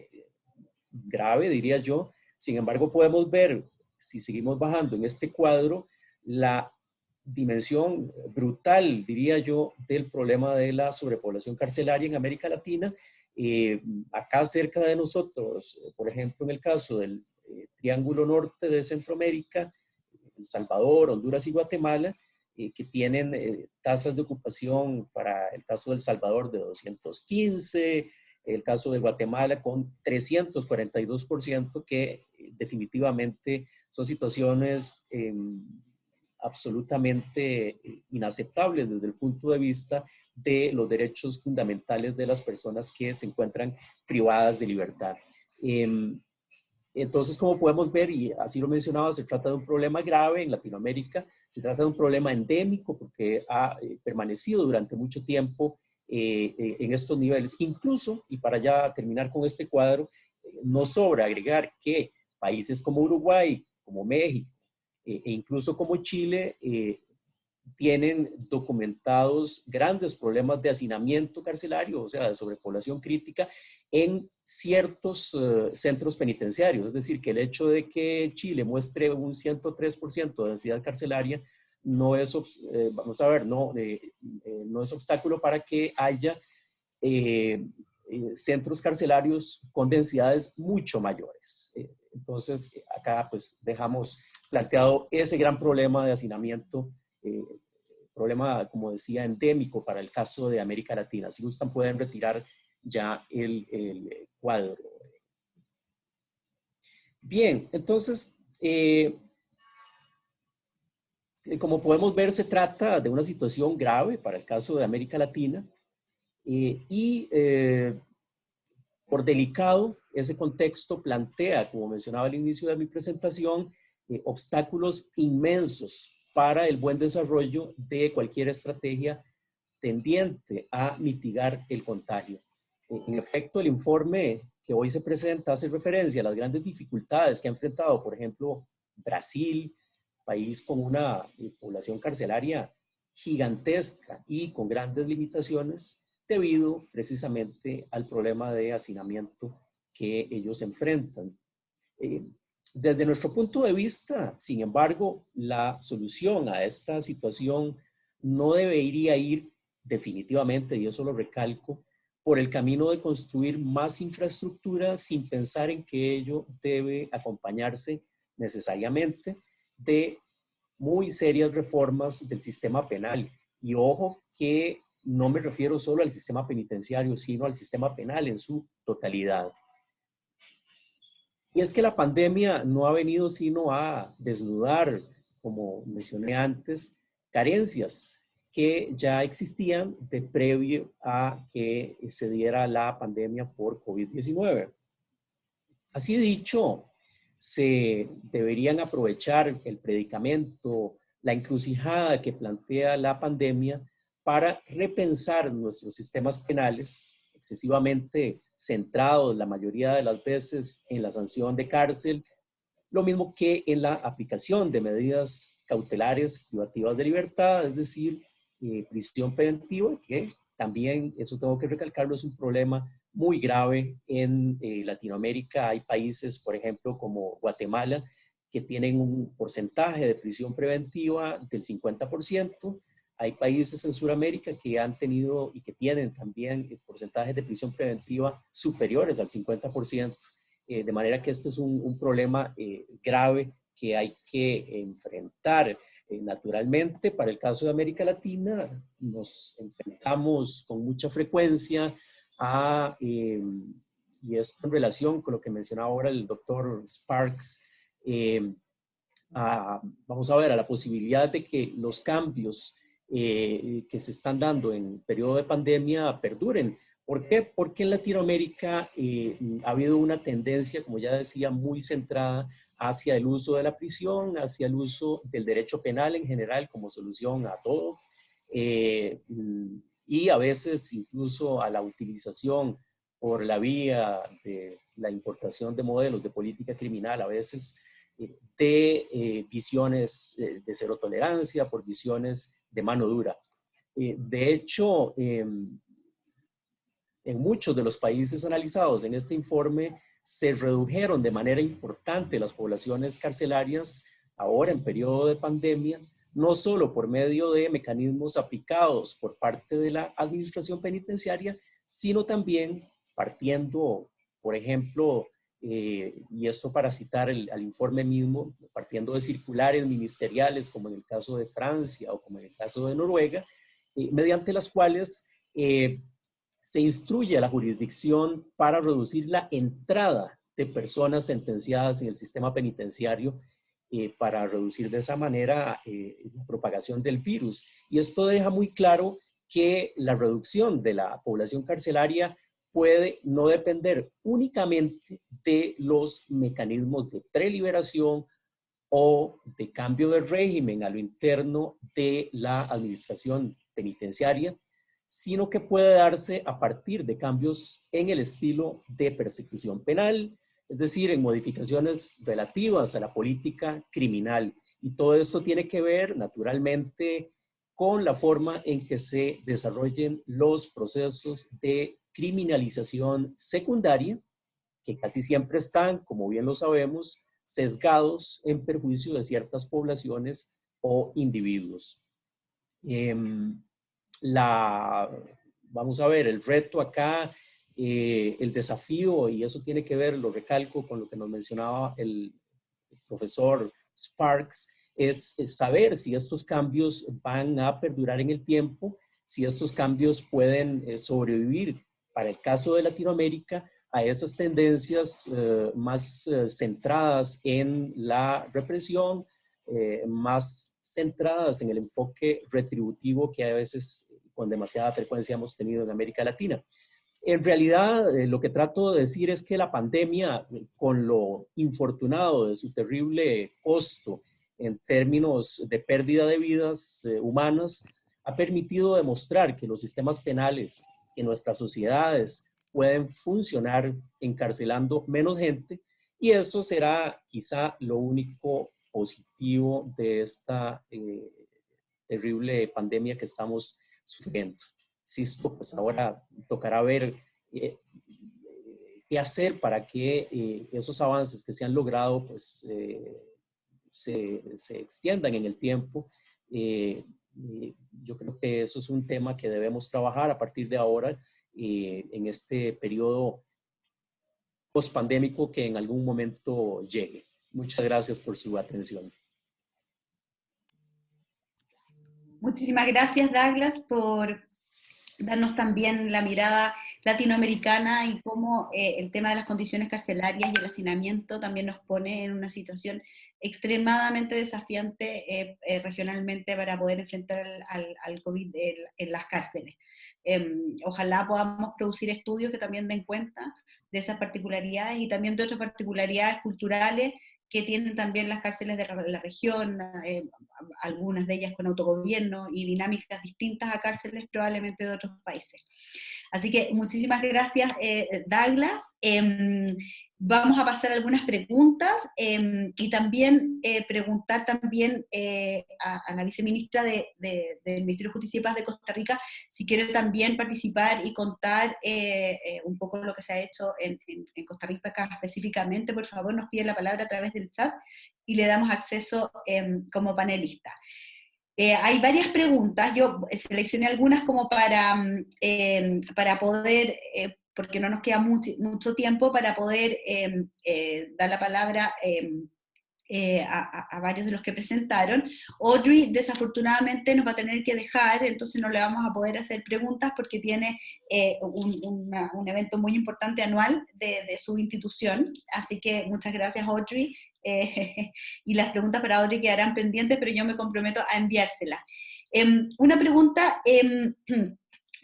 grave, diría yo. Sin embargo, podemos ver, si seguimos bajando en este cuadro, la dimensión brutal, diría yo, del problema de la sobrepoblación carcelaria en América Latina. Acá cerca de nosotros, por ejemplo, en el caso del Triángulo Norte de Centroamérica, El Salvador, Honduras y Guatemala, que tienen tasas de ocupación para el caso del Salvador de 215, el caso de Guatemala con 342%, que definitivamente son situaciones absolutamente inaceptables desde el punto de vista de los derechos fundamentales de las personas que se encuentran privadas de libertad. Entonces, como podemos ver, y así lo mencionaba, se trata de un problema grave en Latinoamérica, se trata de un problema endémico porque ha permanecido durante mucho tiempo en estos niveles. Incluso, y para ya terminar con este cuadro, no sobra agregar que países como Uruguay, como México, e incluso como Chile, tienen documentados grandes problemas de hacinamiento carcelario, o sea, de sobrepoblación crítica en ciertos centros penitenciarios. Es decir, que el hecho de que Chile muestre un 103% de densidad carcelaria no es, vamos a ver, no es obstáculo para que haya centros carcelarios con densidades mucho mayores. Entonces, acá pues dejamos planteado ese gran problema de hacinamiento, problema, como decía, endémico para el caso de América Latina. Si gustan, pueden retirar ya el cuadro. Bien, entonces, como podemos ver, se trata de una situación grave para el caso de América Latina por delicado, ese contexto plantea, como mencionaba al inicio de mi presentación, obstáculos inmensos para el buen desarrollo de cualquier estrategia tendiente a mitigar el contagio. En efecto, el informe que hoy se presenta hace referencia a las grandes dificultades que ha enfrentado, por ejemplo, Brasil, país con una población carcelaria gigantesca y con grandes limitaciones, debido precisamente al problema de hacinamiento que ellos enfrentan. Desde nuestro punto de vista, sin embargo, la solución a esta situación no debería ir definitivamente, y eso lo recalco, por el camino de construir más infraestructura sin pensar en que ello debe acompañarse necesariamente de muy serias reformas del sistema penal. Y ojo que no me refiero solo al sistema penitenciario, sino al sistema penal en su totalidad. Y es que la pandemia no ha venido sino a desnudar, como mencioné antes, carencias que ya existían de previo a que se diera la pandemia por COVID-19. Así dicho, se deberían aprovechar el predicamento, la encrucijada que plantea la pandemia para repensar nuestros sistemas penales, excesivamente centrados la mayoría de las veces en la sanción de cárcel, lo mismo que en la aplicación de medidas cautelares privativas de libertad, es decir, prisión preventiva, que también, eso tengo que recalcarlo, es un problema muy grave en Latinoamérica. Hay países, por ejemplo, como Guatemala, que tienen un porcentaje de prisión preventiva del 50%. hay países en Sudamérica que han tenido y que tienen también porcentajes de prisión preventiva superiores al 50%, de manera que este es un problema grave que hay que enfrentar. Naturalmente, para el caso de América Latina, nos enfrentamos con mucha frecuencia a, y esto en relación con lo que mencionaba ahora el doctor Sparks, vamos a ver, a la posibilidad de que los cambios que se están dando en periodo de pandemia perduren. ¿Por qué? Porque en Latinoamérica ha habido una tendencia, como ya decía, muy centrada hacia el uso de la prisión, hacia el uso del derecho penal en general como solución a todo, y a veces incluso a la utilización por la vía de la importación de modelos de política criminal, a veces de visiones de cero tolerancia, por visiones de mano dura. De hecho, en muchos de los países analizados en este informe se redujeron de manera importante las poblaciones carcelarias ahora en periodo de pandemia, no solo por medio de mecanismos aplicados por parte de la administración penitenciaria, sino también partiendo, por ejemplo, y esto para citar al informe mismo, partiendo de circulares ministeriales como en el caso de Francia o como en el caso de Noruega, mediante las cuales se instruye a la jurisdicción para reducir la entrada de personas sentenciadas en el sistema penitenciario para reducir de esa manera la propagación del virus. Y esto deja muy claro que la reducción de la población carcelaria puede no depender únicamente de los mecanismos de preliberación o de cambio de régimen a lo interno de la administración penitenciaria, sino que puede darse a partir de cambios en el estilo de persecución penal, es decir, en modificaciones relativas a la política criminal. Y todo esto tiene que ver, naturalmente, con la forma en que se desarrollen los procesos de criminalización secundaria, que casi siempre están, como bien lo sabemos, sesgados en perjuicio de ciertas poblaciones o individuos. Vamos a ver, el reto acá, el desafío, y eso tiene que ver, lo recalco, con lo que nos mencionaba el profesor Sparks, es saber si estos cambios van a perdurar en el tiempo, si estos cambios pueden sobrevivir, para el caso de Latinoamérica, a esas tendencias más centradas en la represión, más centradas en el enfoque retributivo que a veces con demasiada frecuencia hemos tenido en América Latina. En realidad, lo que trato de decir es que la pandemia, con lo infortunado de su terrible costo en términos de pérdida de vidas humanas, ha permitido demostrar que los sistemas penales en nuestras sociedades pueden funcionar encarcelando menos gente, y eso será quizá lo único positivo de esta terrible pandemia que estamos sufriendo. Insisto, pues ahora tocará ver qué hacer para que esos avances que se han logrado pues, se extiendan en el tiempo. Yo creo que eso es un tema que debemos trabajar a partir de ahora en este periodo post-pandémico que en algún momento llegue. Muchas gracias por su atención. Muchísimas gracias, Douglas, por darnos también la mirada latinoamericana y cómo el tema de las condiciones carcelarias y el hacinamiento también nos pone en una situación extremadamente desafiante regionalmente para poder enfrentar al COVID en las cárceles. Ojalá podamos producir estudios que también den cuenta de esas particularidades y también de otras particularidades culturales que tienen también las cárceles de la región, algunas de ellas con autogobierno y dinámicas distintas a cárceles probablemente de otros países. Así que muchísimas gracias, Douglas. Vamos a pasar a algunas preguntas y también preguntar también a la viceministra del Ministerio de Justicia y Paz de Costa Rica si quiere también participar y contar un poco lo que se ha hecho en Costa Rica específicamente. Por favor, nos pide la palabra a través del chat y le damos acceso como panelista. Hay varias preguntas, yo seleccioné algunas como para poder, porque no nos queda mucho tiempo, para poder dar la palabra a varios de los que presentaron. Audrey desafortunadamente nos va a tener que dejar, entonces no le vamos a poder hacer preguntas porque tiene un evento muy importante anual de su institución, así que muchas gracias Audrey, y las preguntas para Audrey quedarán pendientes, pero yo me comprometo a enviárselas. Una pregunta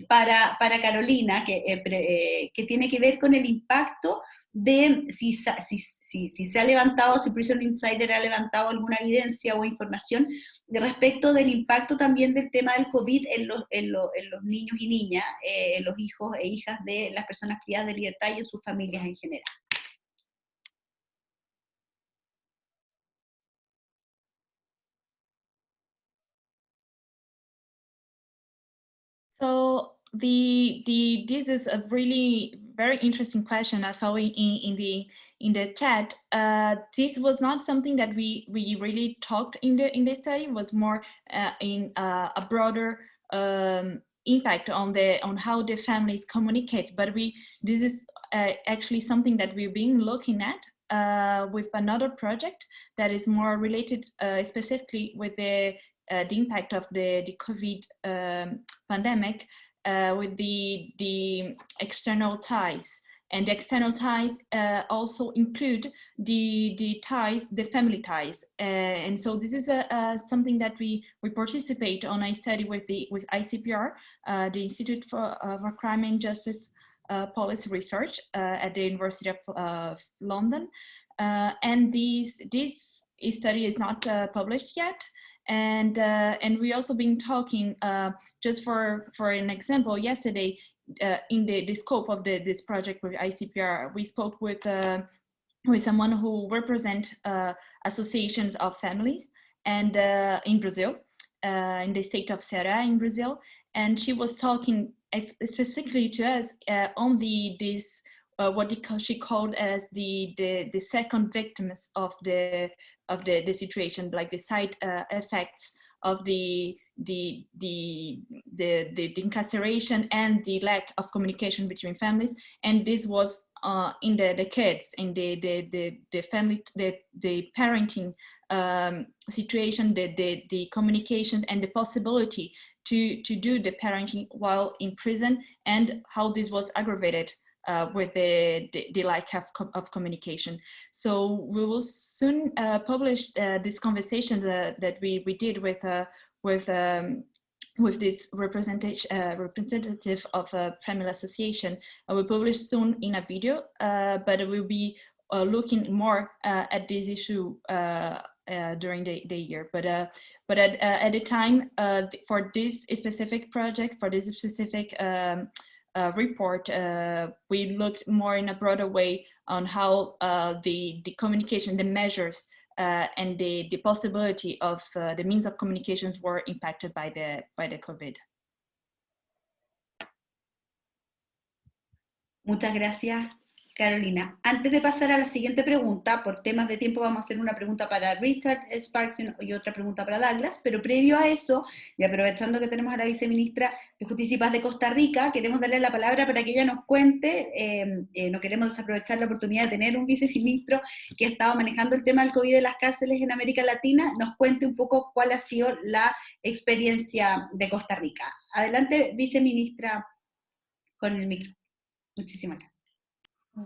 para Carolina, que tiene que ver con el impacto de si se ha levantado, si Prison Insider ha levantado alguna evidencia o información respecto del impacto también del tema del COVID en los niños y niñas, los hijos e hijas de las personas privadas de libertad y en sus familias en general. So this is a really very interesting question. I saw in the chat. This was not something that we really talked in the study. It was more in a broader impact on how the families communicate. But this is actually something that we've been looking at with another project that is more related specifically with the impact of the COVID pandemic with the external ties. And the external ties also include the ties, the family ties. And so this is something that we participate on a study with ICPR, the Institute for Crime and Justice Policy Research at the University of London. And this study is not published yet. And we also been talking, just for an example, yesterday in the scope of this project with ICPR, we spoke with someone who represents associations of families and in Brazil, in the state of Ceará in Brazil, and she was talking specifically to us on this what she called as the second victims of the situation, like the side effects of the incarceration and the lack of communication between families. And this was in the kids, in the family, the parenting situation, the communication and the possibility to do the parenting while in prison, and how this was aggravated with the lack of communication. So we will soon publish this conversation that we did with this representative of a family association. I will publish soon in a video, but it will be looking more at this issue during the year. But at the time, for this specific project, for this specific report, we looked more in a broader way on how the communication, the measures, and the possibility of the means of communications were impacted by the COVID. Muchas gracias, Carolina. Antes de pasar a la siguiente pregunta, por temas de tiempo vamos a hacer una pregunta para Richard Sparks y otra pregunta para Douglas, pero previo a eso, y aprovechando que tenemos a la viceministra de Justicia y Paz de Costa Rica, queremos darle la palabra para que ella nos cuente, no queremos desaprovechar la oportunidad de tener un viceministro que ha estado manejando el tema del COVID de las cárceles en América Latina, nos cuente un poco cuál ha sido la experiencia de Costa Rica. Adelante, viceministra, con el micro. Muchísimas gracias.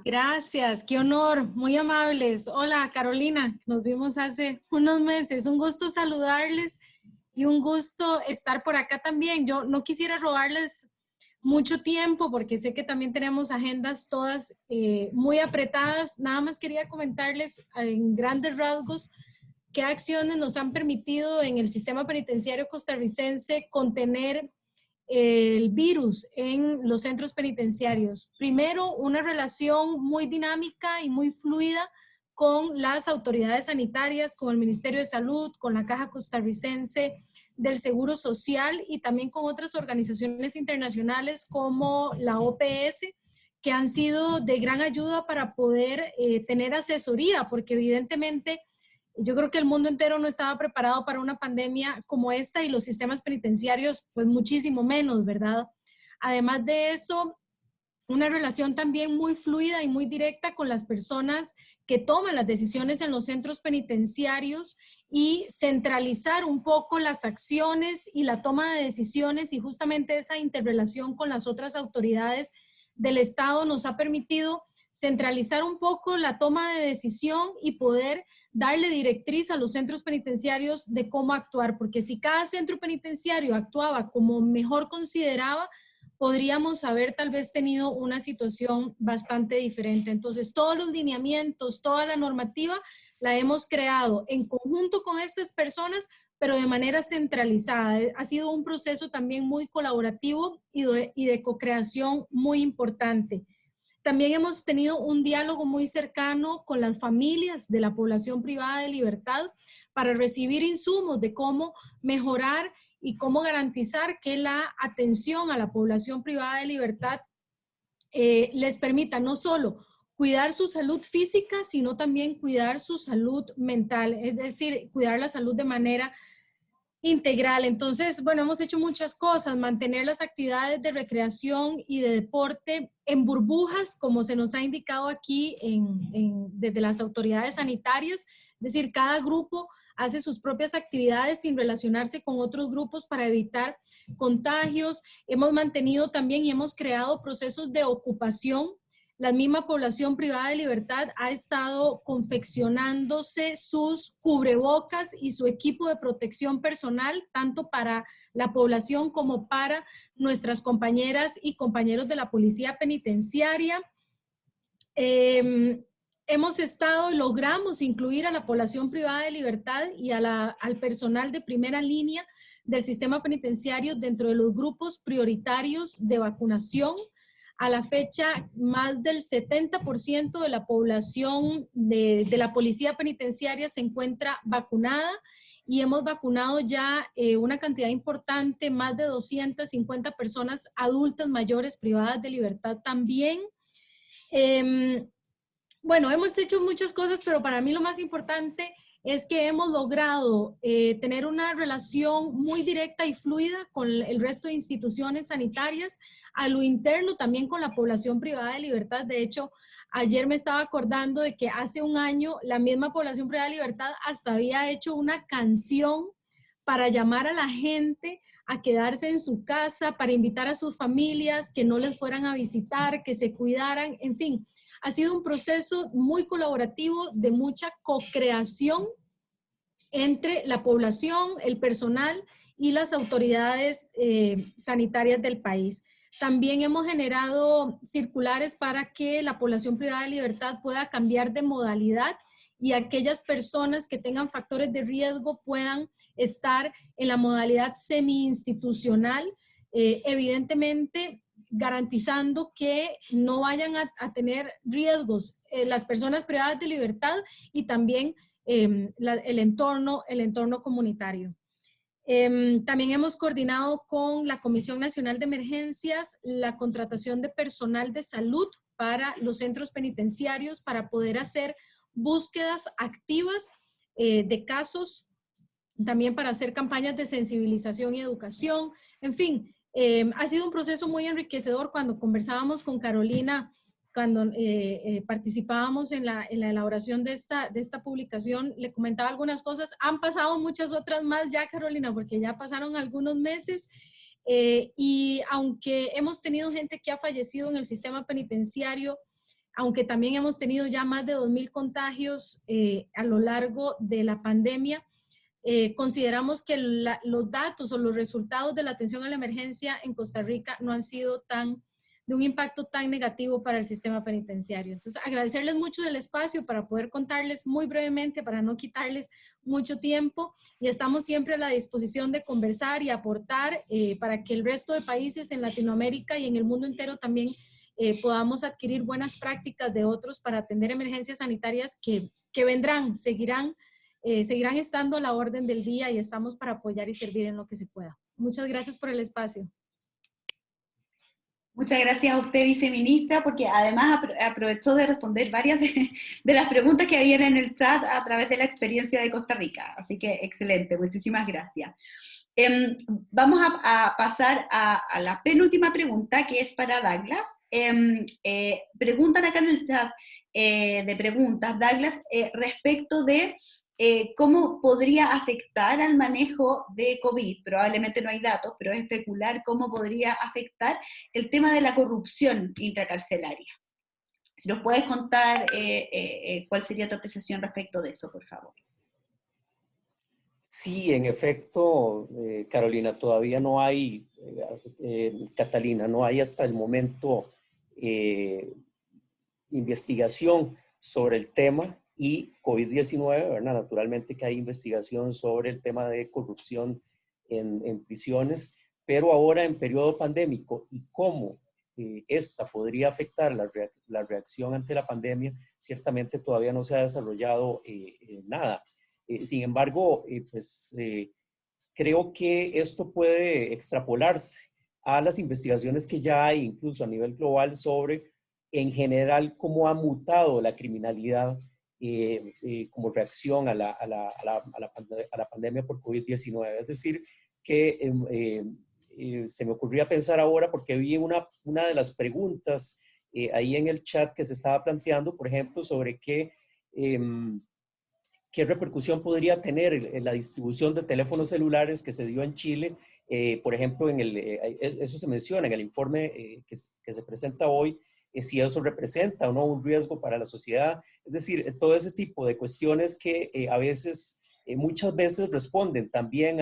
Gracias, qué honor, muy amables. Hola Carolina, nos vimos hace unos meses, un gusto saludarles y un gusto estar por acá también. Yo no quisiera robarles mucho tiempo porque sé que también tenemos agendas todas muy apretadas. Nada más quería comentarles en grandes rasgos qué acciones nos han permitido en el sistema penitenciario costarricense contener el virus en los centros penitenciarios. Primero, una relación muy dinámica y muy fluida con las autoridades sanitarias, con el Ministerio de Salud, con la Caja Costarricense del Seguro Social y también con otras organizaciones internacionales como la OPS, que han sido de gran ayuda para poder tener asesoría, porque evidentemente Yo creo que el mundo entero no estaba preparado para una pandemia como esta y los sistemas penitenciarios pues muchísimo menos, ¿verdad? Además de eso, una relación también muy fluida y muy directa con las personas que toman las decisiones en los centros penitenciarios y centralizar un poco las acciones y la toma de decisiones, y justamente esa interrelación con las otras autoridades del Estado nos ha permitido centralizar un poco la toma de decisión y poder darle directriz a los centros penitenciarios de cómo actuar, porque si cada centro penitenciario actuaba como mejor consideraba, podríamos haber tal vez tenido una situación bastante diferente. Entonces, todos los lineamientos, toda la normativa la hemos creado en conjunto con estas personas, pero de manera centralizada. Ha sido un proceso también muy colaborativo y de co-creación muy importante. También hemos tenido un diálogo muy cercano con las familias de la población privada de libertad para recibir insumos de cómo mejorar y cómo garantizar que la atención a la población privada de libertad les permita no solo cuidar su salud física, sino también cuidar su salud mental, es decir, cuidar la salud de manera integral. Entonces, bueno, hemos hecho muchas cosas, mantener las actividades de recreación y de deporte en burbujas, como se nos ha indicado aquí desde las autoridades sanitarias, es decir, cada grupo hace sus propias actividades sin relacionarse con otros grupos para evitar contagios. Hemos mantenido también y hemos creado procesos de ocupación. La misma población privada de libertad ha estado confeccionándose sus cubrebocas y su equipo de protección personal, tanto para la población como para nuestras compañeras y compañeros de la policía penitenciaria. Logramos incluir a la población privada de libertad y al personal de primera línea del sistema penitenciario dentro de los grupos prioritarios de vacunación. A la fecha, más del 70% de la población de la policía penitenciaria se encuentra vacunada y hemos vacunado ya una cantidad importante, más de 250 personas adultas mayores privadas de libertad también. Bueno, hemos hecho muchas cosas, pero para mí lo más importante es que hemos logrado tener una relación muy directa y fluida con el resto de instituciones sanitarias, a lo interno también con la población privada de libertad. De hecho, ayer me estaba acordando de que hace un año la misma población privada de libertad hasta había hecho una canción para llamar a la gente a quedarse en su casa, para invitar a sus familias, que no les fueran a visitar, que se cuidaran, en fin. Ha sido un proceso muy colaborativo de mucha co-creación entre la población, el personal y las autoridades sanitarias del país. También hemos generado circulares para que la población privada de libertad pueda cambiar de modalidad y aquellas personas que tengan factores de riesgo puedan estar en la modalidad semi-institucional, evidentemente garantizando que no vayan a tener riesgos las personas privadas de libertad y también el entorno comunitario. También hemos coordinado con la Comisión Nacional de Emergencias la contratación de personal de salud para los centros penitenciarios para poder hacer búsquedas activas de casos, también para hacer campañas de sensibilización y educación. En fin, ha sido un proceso muy enriquecedor. Cuando conversábamos con Carolina, cuando participábamos en la elaboración de esta publicación, le comentaba algunas cosas. Han pasado muchas otras más ya, Carolina, porque ya pasaron algunos meses. Y aunque hemos tenido gente que ha fallecido en el sistema penitenciario, aunque también hemos tenido ya más de 2,000 contagios a lo largo de la pandemia, consideramos que los datos o los resultados de la atención a la emergencia en Costa Rica no han sido de un impacto tan negativo para el sistema penitenciario. Entonces, agradecerles mucho el espacio para poder contarles muy brevemente, para no quitarles mucho tiempo, y estamos siempre a la disposición de conversar y aportar para que el resto de países en Latinoamérica y en el mundo entero también podamos adquirir buenas prácticas de otros para atender emergencias sanitarias que vendrán, seguirán estando a la orden del día, y estamos para apoyar y servir en lo que se pueda. Muchas gracias por el espacio. Muchas gracias a usted, viceministra, porque además aprovechó de responder varias de las preguntas que habían en el chat a través de la experiencia de Costa Rica. Así que excelente, muchísimas gracias. Vamos a pasar a la penúltima pregunta, que es para Douglas. Preguntan acá en el chat de preguntas, Douglas, respecto de cómo podría afectar al manejo de COVID. Probablemente no hay datos, pero es especular cómo podría afectar el tema de la corrupción intracarcelaria. Si nos puedes contar cuál sería tu apreciación respecto de eso, por favor. Sí, en efecto, Carolina, todavía no hay, Catalina, no hay hasta el momento investigación sobre el tema y COVID-19, ¿verdad? Naturalmente que hay investigación sobre el tema de corrupción en prisiones, pero ahora en periodo pandémico y cómo esta podría afectar la reacción ante la pandemia, ciertamente todavía no se ha desarrollado nada. Sin embargo, creo que esto puede extrapolarse a las investigaciones que ya hay, incluso a nivel global, sobre, en general, cómo ha mutado la criminalidad como reacción a la pandemia por COVID-19. Es decir, que se me ocurría pensar ahora, porque vi una de las preguntas ahí en el chat que se estaba planteando, por ejemplo, sobre qué repercusión podría tener la distribución de teléfonos celulares que se dio en Chile. Por ejemplo, eso se menciona en el informe que se presenta hoy, si eso representa o no un riesgo para la sociedad. Es decir, todo ese tipo de cuestiones que muchas veces responden también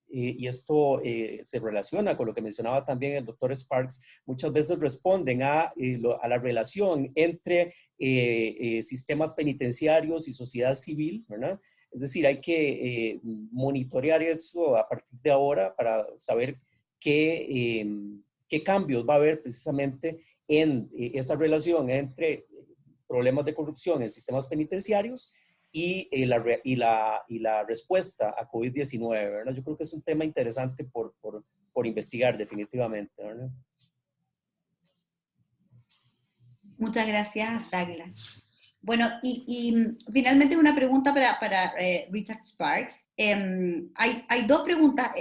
y esto se relaciona con lo que mencionaba también el doctor Sparks, muchas veces responden a la relación entre sistemas penitenciarios y sociedad civil, ¿verdad? Es decir, hay que monitorear eso a partir de ahora para saber qué cambios va a haber precisamente en esa relación entre problemas de corrupción en sistemas penitenciarios y la respuesta a COVID-19, ¿verdad? Yo creo que es un tema interesante por investigar definitivamente, ¿verdad? Muchas gracias, Douglas. Bueno, y finalmente una pregunta para Richard Sparks. Hay dos preguntas,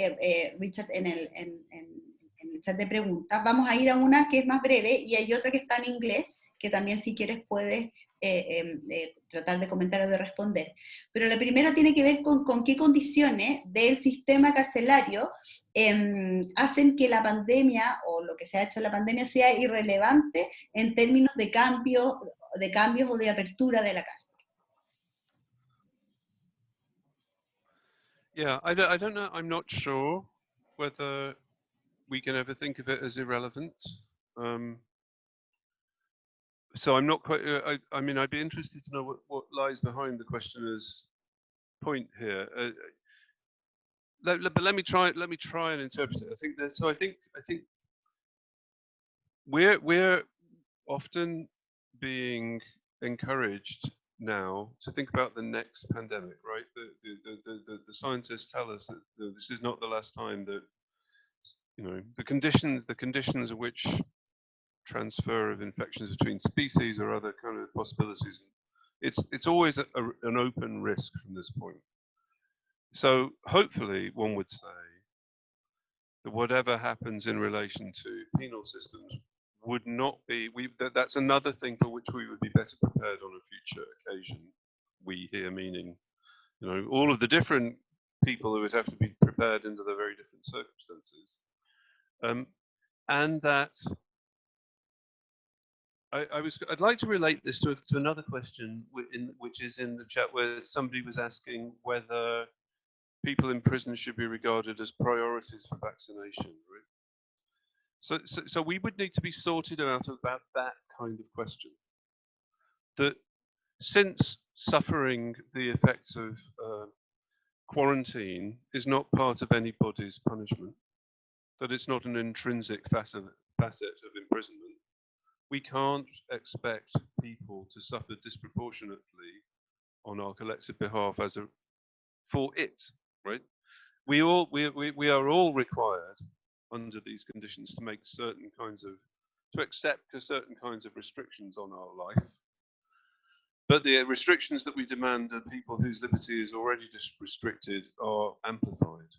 Richard, en el chat de preguntas. Vamos a ir a una que es más breve y hay otra que está en inglés, que también si quieres puedes tratar de comentar o de responder. Pero la primera tiene que ver con qué condiciones del sistema carcelario hacen que la pandemia o lo que se ha hecho en la pandemia sea irrelevante en términos de cambios o de apertura de la cárcel. Yeah, I don't know. I'm not sure whether we can ever think of it as irrelevant. So I'm not quite. I mean, I'd be interested to know what lies behind the questioner's point here. But let me try and interpret it. I think that. So I think we're often being encouraged now to think about the next pandemic, right? The scientists tell us that this is not the last time that, you know, the conditions of which transfer of infections between species or other kind of possibilities. It's always an open risk from this point. So hopefully one would say that whatever happens in relation to penal systems would not be, that's another thing for which we would be better prepared on a future occasion. We here meaning, you know, all of the different people who would have to be prepared under the very different circumstances. And that I'd like to relate this to another question which is in the chat, where somebody was asking whether people in prison should be regarded as priorities for vaccination, right? So we would need to be sorted out about that kind of question. That since suffering the effects of quarantine is not part of anybody's punishment, that it's not an intrinsic facet of imprisonment, we can't expect people to suffer disproportionately on our collective behalf for it, right? We are all required under these conditions to make certain kinds of, to accept certain kinds of restrictions on our life. But the restrictions that we demand of people whose liberty is already restricted are amplified.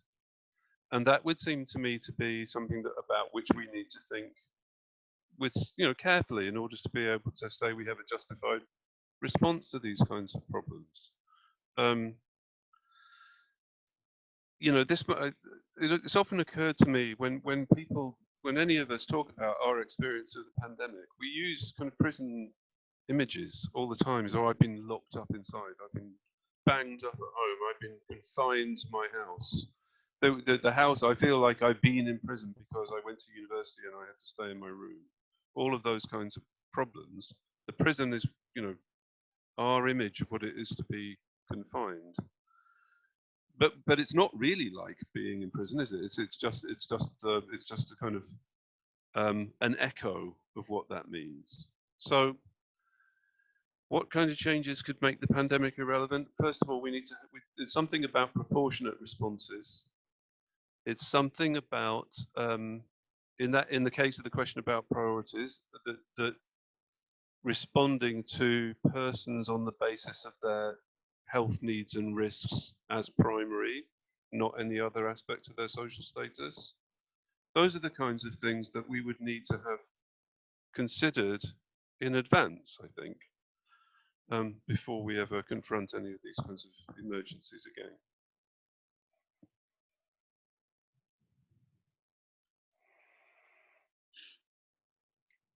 And that would seem to me to be something that, about which we need to think with, carefully, in order to be able to say we have a justified response to these kinds of problems. It's often occurred to me when any of us talk about our experience of the pandemic, we use kind of prison images all the time. So I've been locked up inside, I've been banged up at home, I've been confined to my house. The house, I feel like I've been in prison because I went to university and I had to stay in my room. All of those kinds of problems. The prison is, our image of what it is to be confined. But it's not really like being in prison, is it? It's just a kind of an echo of what that means. So, what kind of changes could make the pandemic irrelevant? First of all, it's something about proportionate responses. It's something about, in the case of the question about priorities, that responding to persons on the basis of their health needs and risks as primary, not any other aspect of their social status. Those are the kinds of things that we would need to have considered in advance, I think, before we ever confront any of these kinds of emergencies again.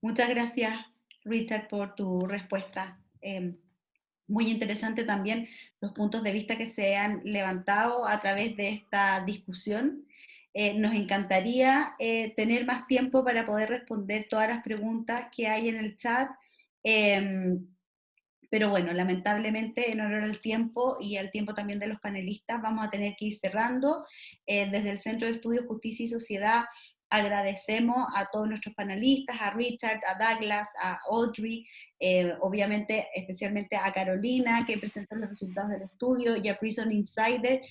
Muchas gracias, Richard, por tu respuesta. Muy interesante también los puntos de vista que se han levantado a través de esta discusión. Nos encantaría tener más tiempo para poder responder todas las preguntas que hay en el chat, pero bueno, lamentablemente en honor al tiempo y al tiempo también de los panelistas vamos a tener que ir cerrando. Desde el Centro de Estudios, Justicia y Sociedad agradecemos a todos nuestros panelistas, a Richard, a Douglas, a Audrey, obviamente especialmente a Carolina, que presentó los resultados del estudio, y a Prison Insider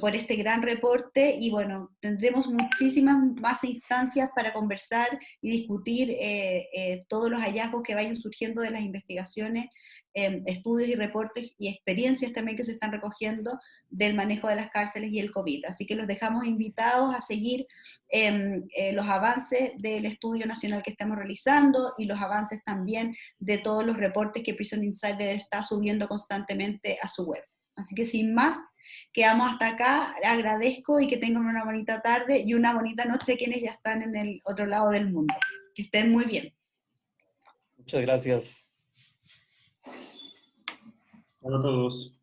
por este gran reporte. Y bueno, tendremos muchísimas más instancias para conversar y discutir todos los hallazgos que vayan surgiendo de las investigaciones, estudios y reportes y experiencias también que se están recogiendo del manejo de las cárceles y el COVID. Así que los dejamos invitados a seguir los avances del estudio nacional que estamos realizando y los avances también de todos los reportes que Prison Insider está subiendo constantemente a su web. Así que sin más, quedamos hasta acá. Agradezco y que tengan una bonita tarde y una bonita noche quienes ya están en el otro lado del mundo. Que estén muy bien. Muchas gracias. Hola a todos.